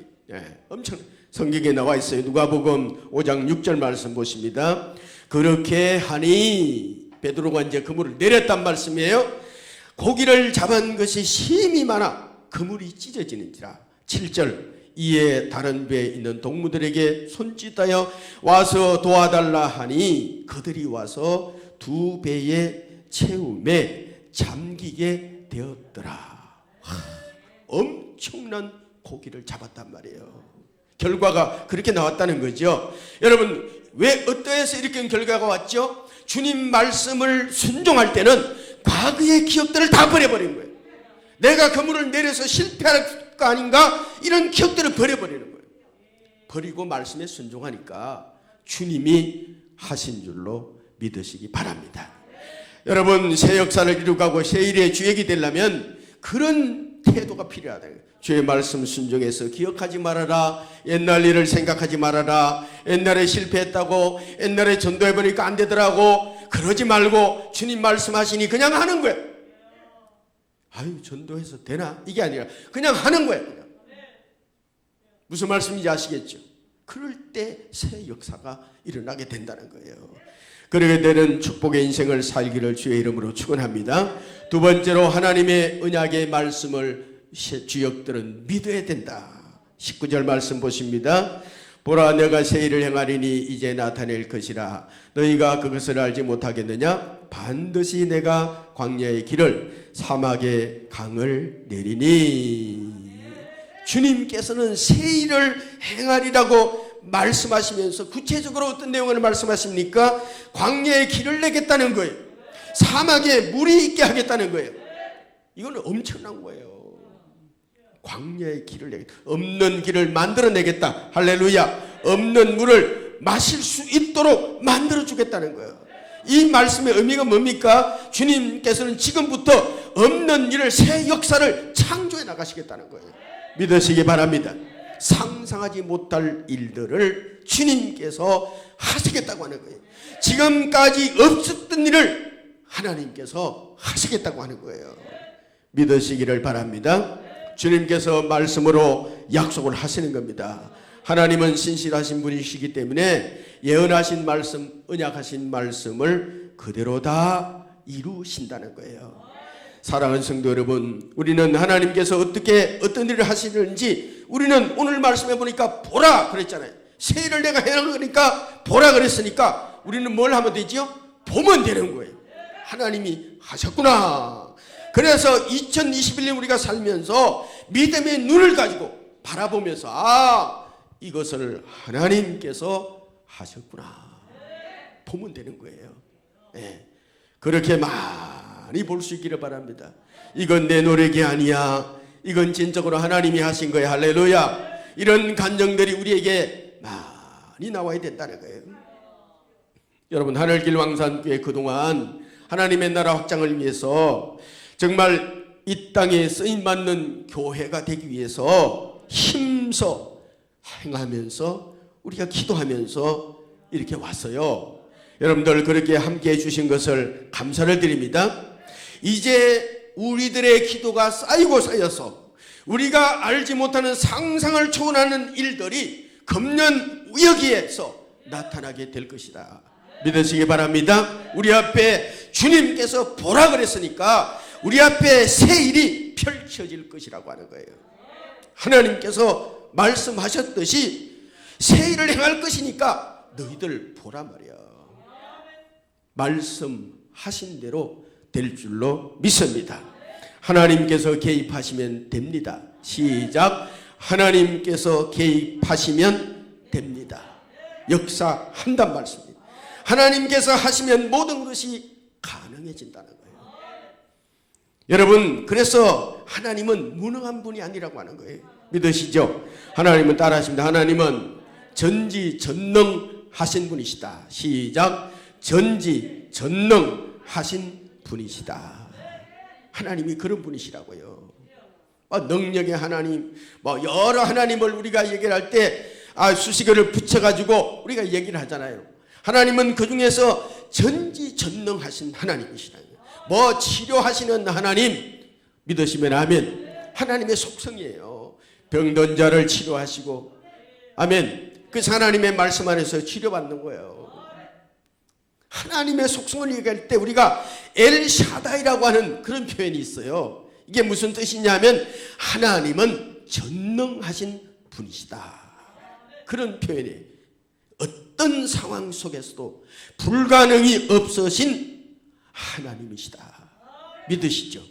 엄청. 성경에 나와 있어요. 누가복음 5장 6절 말씀 보십니다. 그렇게 하니 베드로가 이제 그물을 내렸단 말씀이에요. 고기를 잡은 것이 심히 많아 그물이 찢어지는지라. 7절 이에 다른 배에 있는 동무들에게 손짓하여 와서 도와달라 하니 그들이 와서 두 배의 채움에 잠기게 되었더라. 엄청난 고기를 잡았단 말이에요. 결과가 그렇게 나왔다는 거죠. 여러분, 왜 어떠해서 이렇게 결과가 왔죠? 주님 말씀을 순종할 때는 과거의 기억들을 다 버려버린 거예요. 내가 그물을 내려서 실패할 거 아닌가? 이런 기억들을 버려버리는 거예요. 버리고 말씀에 순종하니까 주님이 하신 줄로 믿으시기 바랍니다. 여러분, 새 역사를 이루가고 새 일의 주역이 되려면 그런 태도가 필요하다. 주의 말씀 순종해서 기억하지 말아라. 옛날 일을 생각하지 말아라. 옛날에 실패했다고, 옛날에 전도해보니까 안 되더라고. 그러지 말고 주님 말씀하시니 그냥 하는 거예요. 아유, 전도해서 되나? 이게 아니라 그냥 하는 거예요. 그냥. 무슨 말씀인지 아시겠죠? 그럴 때 새 역사가 일어나게 된다는 거예요. 그렇게 되는 축복의 인생을 살기를 주의 이름으로 축원합니다. 두 번째로 하나님의 언약의 말씀을 주역들은 믿어야 된다. 19절 말씀 보십니다. 보라, 내가 새 일을 행하리니 이제 나타낼 것이라. 너희가 그것을 알지 못하겠느냐? 반드시 내가 광야의 길을 사막의 강을 내리니. 주님께서는 새 일을 행하리라고 말씀하시면서 구체적으로 어떤 내용을 말씀하십니까? 광야의 길을 내겠다는 거예요. 사막에 물이 있게 하겠다는 거예요. 이건 엄청난 거예요. 광야의 길을 내겠다. 없는 길을 만들어내겠다. 할렐루야. 없는 물을 마실 수 있도록 만들어주겠다는 거예요. 이 말씀의 의미가 뭡니까? 주님께서는 지금부터 없는 일을, 새 역사를 창조해 나가시겠다는 거예요. 믿으시기 바랍니다. 상상하지 못할 일들을 주님께서 하시겠다고 하는 거예요. 지금까지 없었던 일을 하나님께서 하시겠다고 하는 거예요. 믿으시기를 바랍니다. 주님께서 말씀으로 약속을 하시는 겁니다. 하나님은 신실하신 분이시기 때문에 예언하신 말씀, 언약하신 말씀을 그대로 다 이루신다는 거예요. 사랑하는 성도 여러분, 우리는 하나님께서 어떤 일을 하시는지 우리는 오늘 말씀해 보니까 보라 그랬잖아요. 새 일을 내가 해놓은 거니까 보라 그랬으니까 우리는 뭘 하면 되죠? 보면 되는 거예요. 하나님이 하셨구나. 그래서 2021년 우리가 살면서 믿음의 눈을 가지고 바라보면서 이것을 하나님께서 하셨구나. 보면 되는 거예요. 네. 그렇게 많이 볼 수 있기를 바랍니다. 이건 내 노력이 아니야. 이건 진정으로 하나님이 하신 거야. 할렐루야. 이런 감정들이 우리에게 많이 나와야 된다는 거예요. 여러분, 하늘길 왕산교회 그동안 하나님의 나라 확장을 위해서 정말 이 땅에 쓰임받는 교회가 되기 위해서 힘써 행하면서 우리가 기도하면서 이렇게 왔어요. 여러분들 그렇게 함께 해주신 것을 감사를 드립니다. 이제 우리들의 기도가 쌓이고 쌓여서 우리가 알지 못하는 상상을 초월하는 일들이 금년 여기에서 나타나게 될 것이다. 믿으시기 바랍니다. 우리 앞에 주님께서 보라 그랬으니까 우리 앞에 새 일이 펼쳐질 것이라고 하는 거예요. 하나님께서 말씀하셨듯이 새 일을 행할 것이니까 너희들 보라 말이야. 말씀하신 대로 될 줄로 믿습니다. 하나님께서 개입하시면 됩니다. 시작. 하나님께서 개입하시면 됩니다. 역사한단 말씀입니다. 하나님께서 하시면 모든 것이 가능해진다는 거예요. 여러분, 그래서 하나님은 무능한 분이 아니라고 하는 거예요. 믿으시죠? 하나님은 따라하십니다. 하나님은 전지전능하신 분이시다. 시작. 전지전능하신 분이시다. 하나님이 그런 분이시라고요. 능력의 하나님, 여러 하나님을 우리가 얘기를 할 때 수식어를 붙여가지고 우리가 얘기를 하잖아요. 하나님은 그 중에서 전지전능하신 하나님이시다. 치료하시는 하나님 믿으시면 아멘. 하나님의 속성이에요. 병든 자를 치료하시고, 아멘. 그 하나님의 말씀 안에서 치료받는 거예요. 하나님의 속성을 얘기할 때 우리가 엘샤다이라고 하는 그런 표현이 있어요. 이게 무슨 뜻이냐면 하나님은 전능하신 분이시다. 그런 표현이에요. 어떤 상황 속에서도 불가능이 없으신 하나님이시다. 믿으시죠?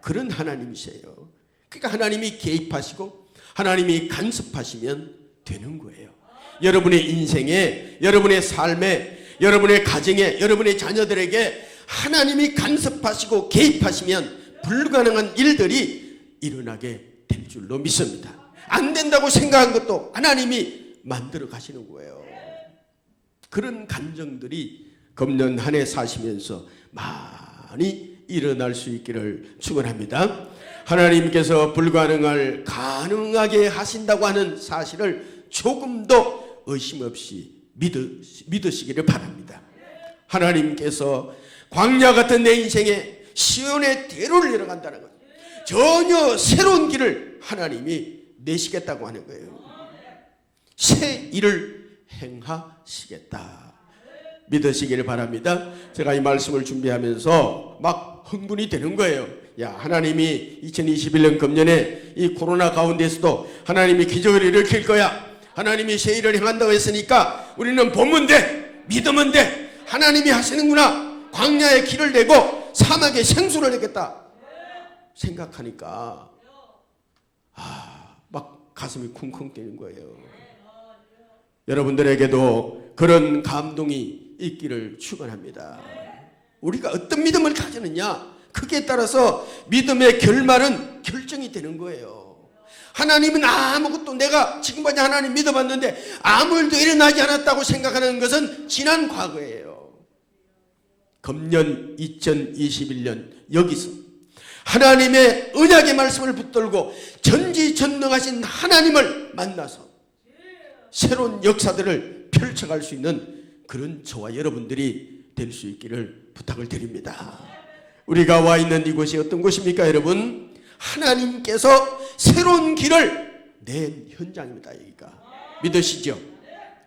그런 하나님이세요. 그러니까 하나님이 개입하시고 하나님이 간섭하시면 되는 거예요. 여러분의 인생에, 여러분의 삶에, 여러분의 가정에, 여러분의 자녀들에게 하나님이 간섭하시고 개입하시면 불가능한 일들이 일어나게 될 줄로 믿습니다. 안 된다고 생각한 것도 하나님이 만들어 가시는 거예요. 그런 감정들이 금년 한 해 사시면서 많이 일어날 수 있기를 축원합니다. 하나님께서 불가능을 가능하게 하신다고 하는 사실을 조금도 의심 없이 믿으시기를 바랍니다. 하나님께서 광야 같은 내 인생에 시온의 대로를 열어간다는 것, 전혀 새로운 길을 하나님이 내시겠다고 하는 거예요. 새 일을 행하시겠다. 믿으시기를 바랍니다. 제가 이 말씀을 준비하면서 막 흥분이 되는 거예요. 하나님이 2021년 금년에 이 코로나 가운데서도 하나님이 기적을 일으킬 거야. 하나님이 새 일을 행한다고 했으니까 우리는 보면 돼, 믿으면 돼. 하나님이 하시는구나. 광야에 길을 내고 사막에 생수를 내겠다 생각하니까 막 가슴이 쿵쿵 뛰는 거예요. 여러분들에게도 그런 감동이 있기를 축원합니다. 우리가 어떤 믿음을 가지느냐, 그게 따라서 믿음의 결말은 결정이 되는 거예요. 하나님은 아무것도, 내가 지금까지 하나님 믿어봤는데 아무 일도 일어나지 않았다고 생각하는 것은 지난 과거예요. 금년 2021년 여기서 하나님의 언약의 말씀을 붙들고 전지전능하신 하나님을 만나서 새로운 역사들을 펼쳐갈 수 있는 그런 저와 여러분들이 될 수 있기를 부탁을 드립니다. 우리가 와 있는 이곳이 어떤 곳입니까, 여러분? 하나님께서 새로운 길을 낸 현장입니다. 여기가 믿으시죠?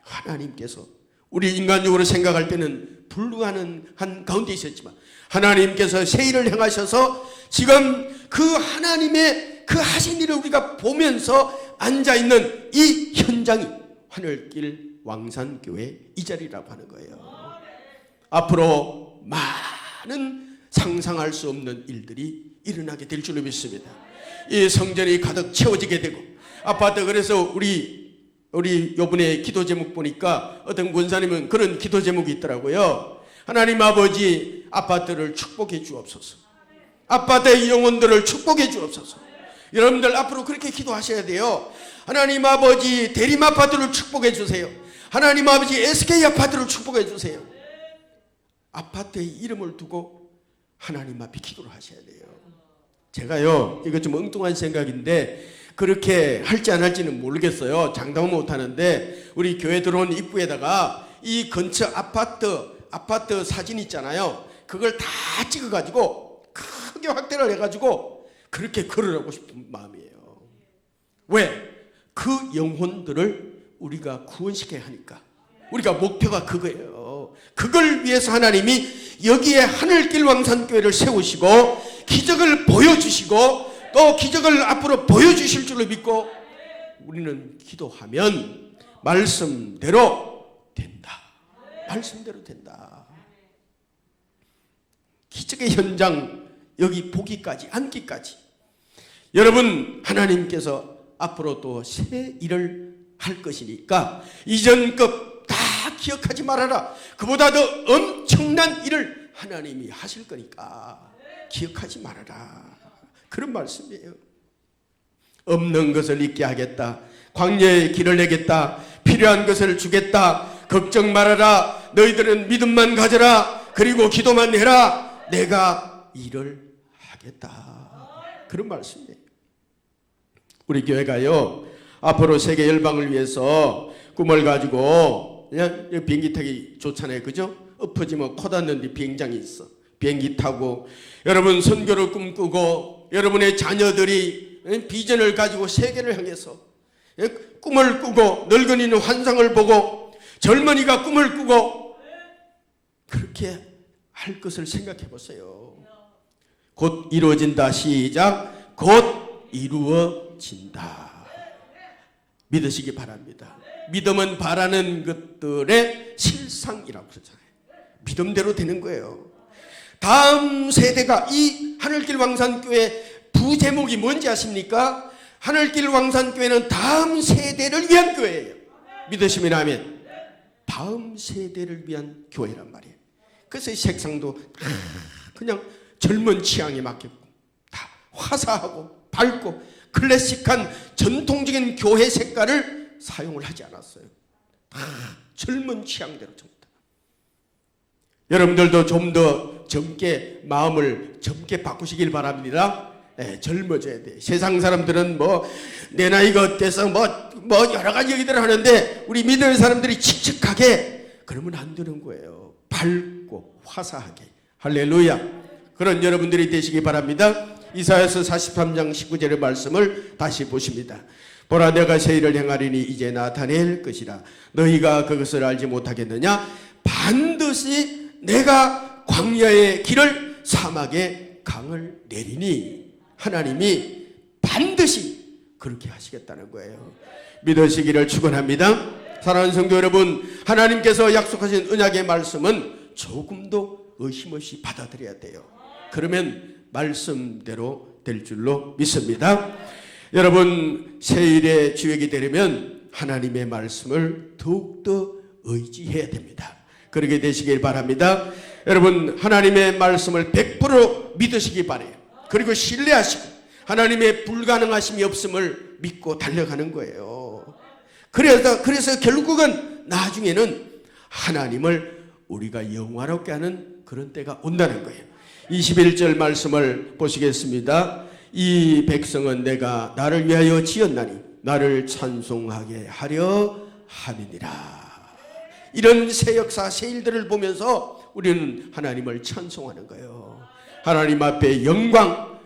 하나님께서, 우리 인간적으로 생각할 때는 불가능한 가운데 있었지만 하나님께서 새 일을 행하셔서 지금 그 하나님의 그 하신 일을 우리가 보면서 앉아있는 이 현장이 하늘길 왕산교회 이 자리라고 하는 거예요. 앞으로 많은 상상할 수 없는 일들이 일어나게 될 줄로 믿습니다. 이 성전이 가득 채워지게 되고, 아파트, 그래서 우리 요번에 기도 제목 보니까 어떤 권사님은 그런 기도 제목이 있더라고요. 하나님 아버지, 아파트를 축복해 주옵소서. 아파트의 영혼들을 축복해 주옵소서. 여러분들 앞으로 그렇게 기도하셔야 돼요. 하나님 아버지, 대림 아파트를 축복해 주세요. 하나님 아버지, SK 아파트를 축복해 주세요. 아파트의 이름을 두고 하나님 앞에 기도를 하셔야 돼요. 제가요, 이거 좀 엉뚱한 생각인데 그렇게 할지 안 할지는 모르겠어요. 장담은 못하는데 우리 교회 들어온 입구에다가 이 근처 아파트 사진 있잖아요. 그걸 다 찍어가지고 크게 확대를 해가지고 그렇게 걸으라고 싶은 마음이에요. 왜? 그 영혼들을 우리가 구원시켜야 하니까. 우리가 목표가 그거예요. 그걸 위해서 하나님이 여기에 하늘길 왕산교회를 세우시고 기적을 보여주시고 또 기적을 앞으로 보여주실 줄로 믿고 우리는 기도하면 말씀대로 된다. 말씀대로 된다. 기적의 현장 여기 보기까지 앉기까지 여러분 하나님께서 앞으로 또 새 일을 할 것이니까 이전급 다 기억하지 말아라. 그보다 더 엄청난 일을 하나님이 하실 거니까 기억하지 말아라. 그런 말씀이에요. 없는 것을 있게 하겠다. 광야의 길을 내겠다. 필요한 것을 주겠다. 걱정 말아라. 너희들은 믿음만 가져라. 그리고 기도만 해라. 내가 일을 하겠다. 그런 말씀이에요. 우리 교회가요 앞으로 세계 열방을 위해서 꿈을 가지고 그냥 비행기 타기 좋잖아요. 그죠? 엎어지면 코 닿는데 비행장이 있어. 비행기 타고 여러분 선교를 꿈꾸고 여러분의 자녀들이 비전을 가지고 세계를 향해서 꿈을 꾸고 늙은이는 환상을 보고 젊은이가 꿈을 꾸고 그렇게 할 것을 생각해 보세요. 곧 이루어진다. 시작. 곧 이루어진다. 믿으시기 바랍니다. 믿음은 바라는 것들의 실상이라고 그러잖아요. 믿음대로 되는 거예요. 다음 세대가 이 하늘길 왕산교회 부제목이 뭔지 아십니까? 하늘길 왕산교회는 다음 세대를 위한 교회예요. 믿으시면 아멘. 다음 세대를 위한 교회란 말이에요. 그래서 이 색상도 그냥 젊은 취향에 맞겠고 다 화사하고 밝고 클래식한 전통적인 교회 색깔을 사용을 하지 않았어요. 다 젊은 취향대로 전부 다. 여러분들도 좀 더 젊게 마음을 젊게 바꾸시길 바랍니다. 네, 젊어져야 돼. 세상 사람들은 뭐 내 나이가 어때서 뭐 여러 가지 얘기들을 하는데 우리 믿는 사람들이 칙칙하게 그러면 안 되는 거예요. 밝고 화사하게. 할렐루야. 그런 여러분들이 되시기 바랍니다. 이사야서 43장 19절의 말씀을 다시 보십니다. 보라 내가 새 일을 행하리니 이제 나타낼 것이라. 너희가 그것을 알지 못하겠느냐? 반드시 내가 광야의 길을 사막에 강을 내리니. 하나님이 반드시 그렇게 하시겠다는 거예요. 믿으시기를 축원합니다. 사랑하는 성도 여러분, 하나님께서 약속하신 언약의 말씀은 조금도 의심 없이 받아들여야 돼요. 그러면 말씀대로 될 줄로 믿습니다. 여러분 새일의 주역이 되려면 하나님의 말씀을 더욱더 의지해야 됩니다. 그렇게 되시길 바랍니다. 여러분 하나님의 말씀을 100% 믿으시기 바라요. 그리고 신뢰하시고 하나님의 불가능하심이 없음을 믿고 달려가는 거예요. 그래서 결국은 나중에는 하나님을 우리가 영화롭게 하는 그런 때가 온다는 거예요. 21절 말씀을 보시겠습니다. 이 백성은 내가 나를 위하여 지었나니 나를 찬송하게 하려 함이니라. 이런 새 역사, 새 일들을 보면서 우리는 하나님을 찬송하는 거예요. 하나님 앞에 영광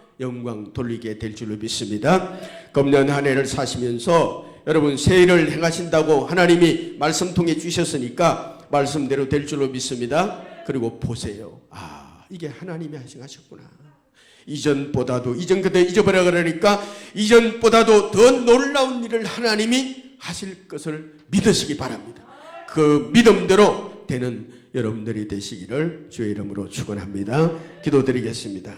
돌리게 될 줄로 믿습니다. 금년 한 해를 사시면서 여러분 새 일을 행하신다고 하나님이 말씀 통해 주셨으니까 말씀대로 될 줄로 믿습니다. 그리고 보세요. 이게 하나님이 하셨구나. 이전보다도 이전 그때 잊어버려 그러니까 이전보다도 더 놀라운 일을 하나님이 하실 것을 믿으시기 바랍니다. 그 믿음대로 되는 여러분들이 되시기를 주의 이름으로 축원합니다. 기도드리겠습니다.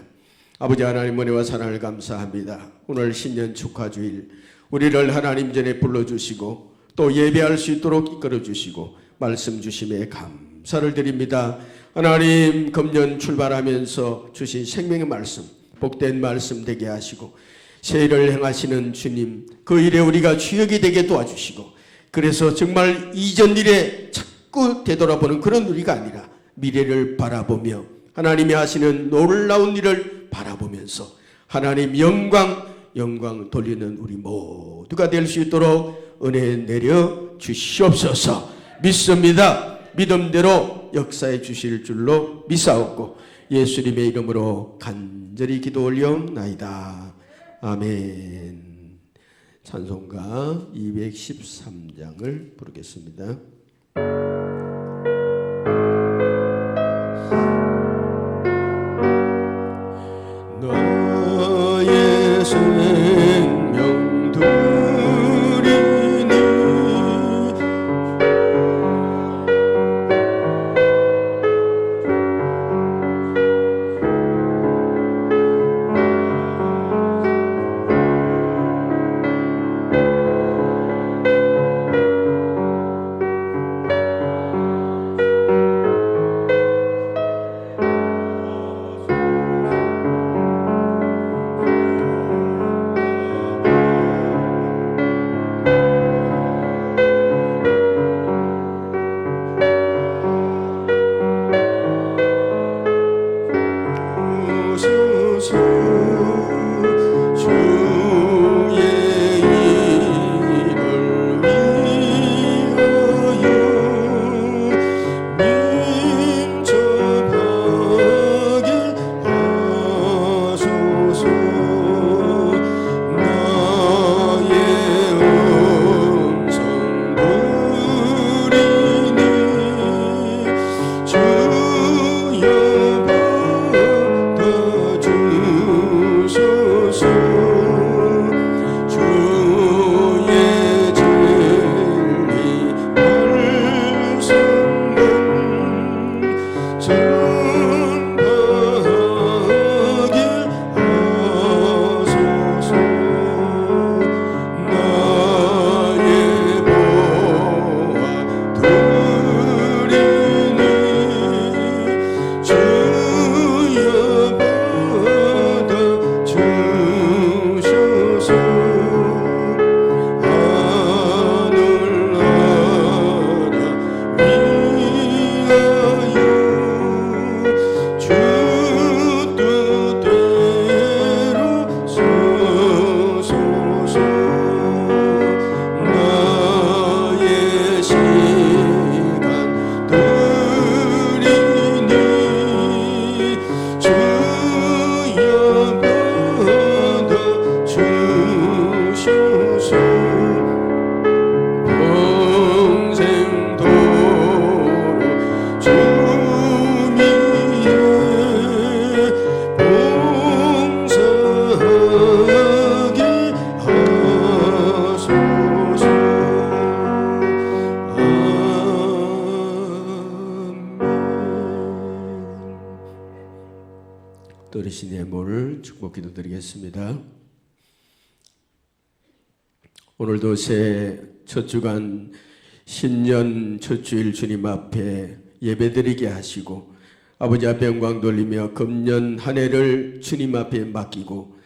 아버지 하나님 은혜와 사랑을 감사합니다. 오늘 신년 축하주일 우리를 하나님 전에 불러주시고 또 예배할 수 있도록 이끌어주시고 말씀 주심에 감사를 드립니다. 하나님 금년 출발하면서 주신 생명의 말씀 복된 말씀 되게 하시고 새 일을 행하시는 주님 그 일에 우리가 주역이 되게 도와주시고 그래서 정말 이전 일에 자꾸 되돌아보는 그런 우리가 아니라 미래를 바라보며 하나님이 하시는 놀라운 일을 바라보면서 하나님 영광 돌리는 우리 모두가 될 수 있도록 은혜 내려 주시옵소서. 믿습니다. 믿음대로 역사해 주실 줄로 믿사옵고 예수님의 이름으로 간절히 기도 올려옵나이다. 아멘. 찬송가 213장을 부르겠습니다. 나의 생명 드리니 어르신 예물을 축복 기도드리겠습니다. 오늘도 새 첫 주간 신년 첫 주일 주님 앞에 예배드리게 하시고 아버지 앞에 영광 돌리며 금년 한 해를 주님 앞에 맡기고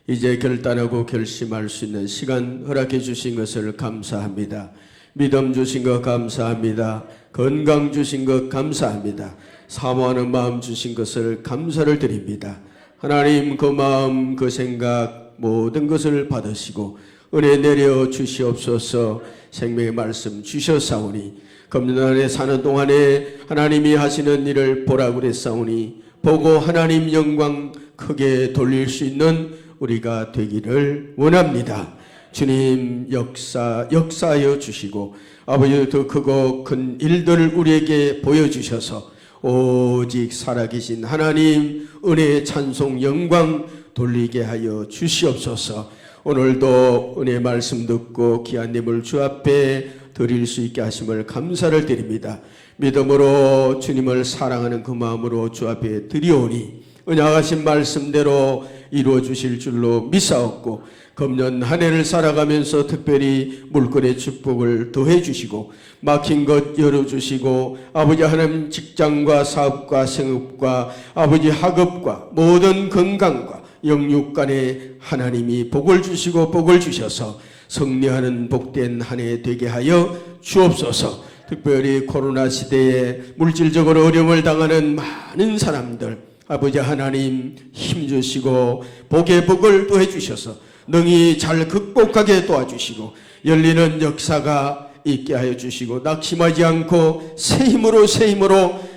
이제 결단하고 결심할 수 있는 시간 허락해 주신 것을 감사합니다. 믿음 주신 것 감사합니다. 건강 주신 것 감사합니다. 사모하는 마음 주신 것을 감사를 드립니다. 하나님 그 마음 그 생각 모든 것을 받으시고 은혜 내려 주시옵소서. 생명의 말씀 주셨사오니 금년 안에 사는 동안에 하나님이 하시는 일을 보라 그랬사오니 보고 하나님 영광 크게 돌릴 수 있는 우리가 되기를 원합니다. 주님 역사하여 주시고 아버지 더 크고 큰 일들을 우리에게 보여주셔서 오직 살아계신 하나님 은혜의 찬송 영광 돌리게 하여 주시옵소서. 오늘도 은혜 말씀 듣고 귀한 예물 주 앞에 드릴 수 있게 하심을 감사를 드립니다. 믿음으로 주님을 사랑하는 그 마음으로 주 앞에 드리오니 은약하신 말씀대로 이루어 주실 줄로 믿사옵고 금년 한 해를 살아가면서 특별히 물건의 축복을 더해 주시고 막힌 것 열어주시고 아버지 하나님 직장과 사업과 생업과 아버지 학업과 모든 건강과 영육간에 하나님이 복을 주시고 복을 주셔서 승리하는 복된 한 해 되게 하여 주옵소서. 특별히 코로나 시대에 물질적으로 어려움을 당하는 많은 사람들 아버지 하나님 힘주시고 복의 복을 더해 주셔서 능히 잘 극복하게 도와주시고 열리는 역사가 있게 하여 주시고 낙심하지 않고 새 힘으로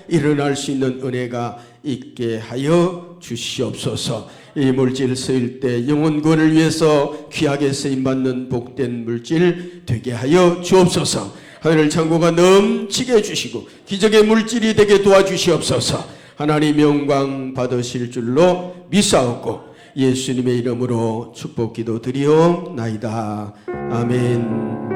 일어날 수 있는 은혜가 있게 하여 주시옵소서. 이 물질 쓰일 때 영혼 구원을 위해서 귀하게 쓰임받는 복된 물질 되게 하여 주옵소서. 하늘 창고가 넘치게 해주시고 기적의 물질이 되게 도와주시옵소서. 하나님 영광 받으실 줄로 믿사옵고 예수님의 이름으로 축복 기도 드리옵나이다. 아멘.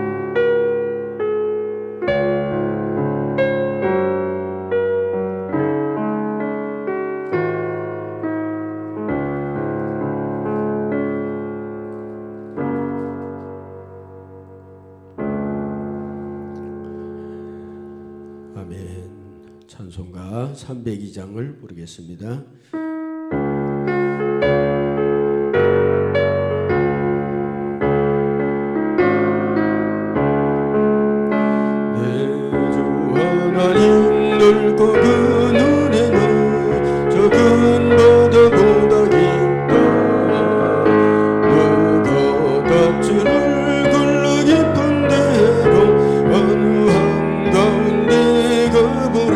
찬송가 302장을 부르겠습니다. 내 주 하나님 넓고 그 눈에는 저 큰 바다보다 깊다. 누가 닷줄을 굴러 깊은 데로 어느 한가운데 가보라.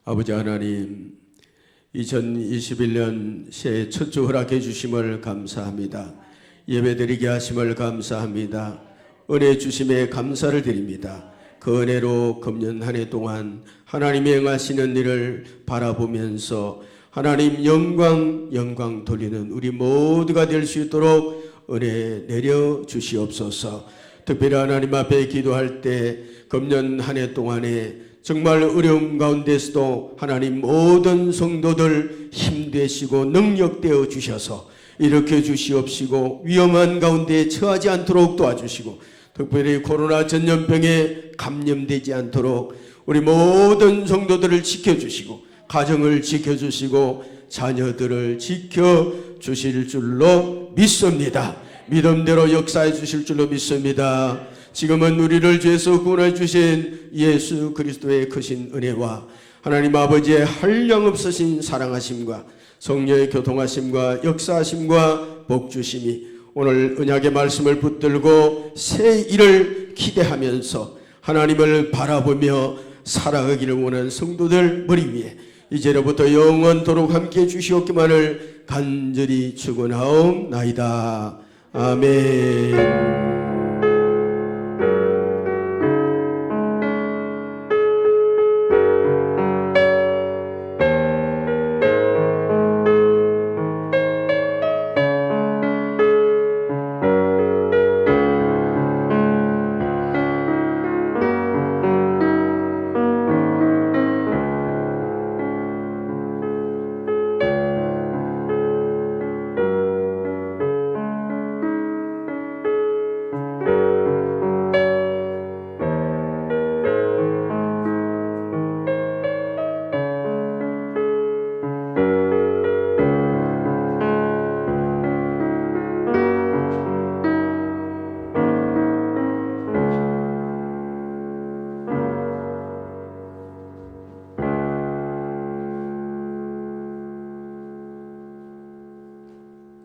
아버지 하나님, 2021년 새해 첫 주 허락해 주심을 감사합니다. 예배드리게 하심을 감사합니다. 은혜 주심에 감사를 드립니다. 그 은혜로 금년 한 해 동안 하나님이 행하시는 일을 바라보면서 하나님 영광 돌리는 우리 모두가 될 수 있도록 은혜 내려 주시옵소서. 특별히 하나님 앞에 기도할 때 금년 한 해 동안에 정말 어려움 가운데서도 하나님 모든 성도들 힘되시고 능력되어 주셔서 일으켜 주시옵시고 위험한 가운데 처하지 않도록 도와주시고 특별히 코로나 전염병에 감염되지 않도록 우리 모든 성도들을 지켜주시고 가정을 지켜주시고 자녀들을 지켜주실 줄로 믿습니다. 믿음대로 역사해 주실 줄로 믿습니다. 지금은 우리를 죄에서 구원해 주신 예수 그리스도의 크신 은혜와 하나님 아버지의 한량없으신 사랑하심과 성령의 교통하심과 역사하심과 복주심이 오늘 언약의 말씀을 붙들고 새 일을 기대하면서 하나님을 바라보며 살아가기를 원하는 성도들 머리 위에 이제로부터 영원토록 함께해 주시옵기만을 간절히 축원하옵나이다. 아멘.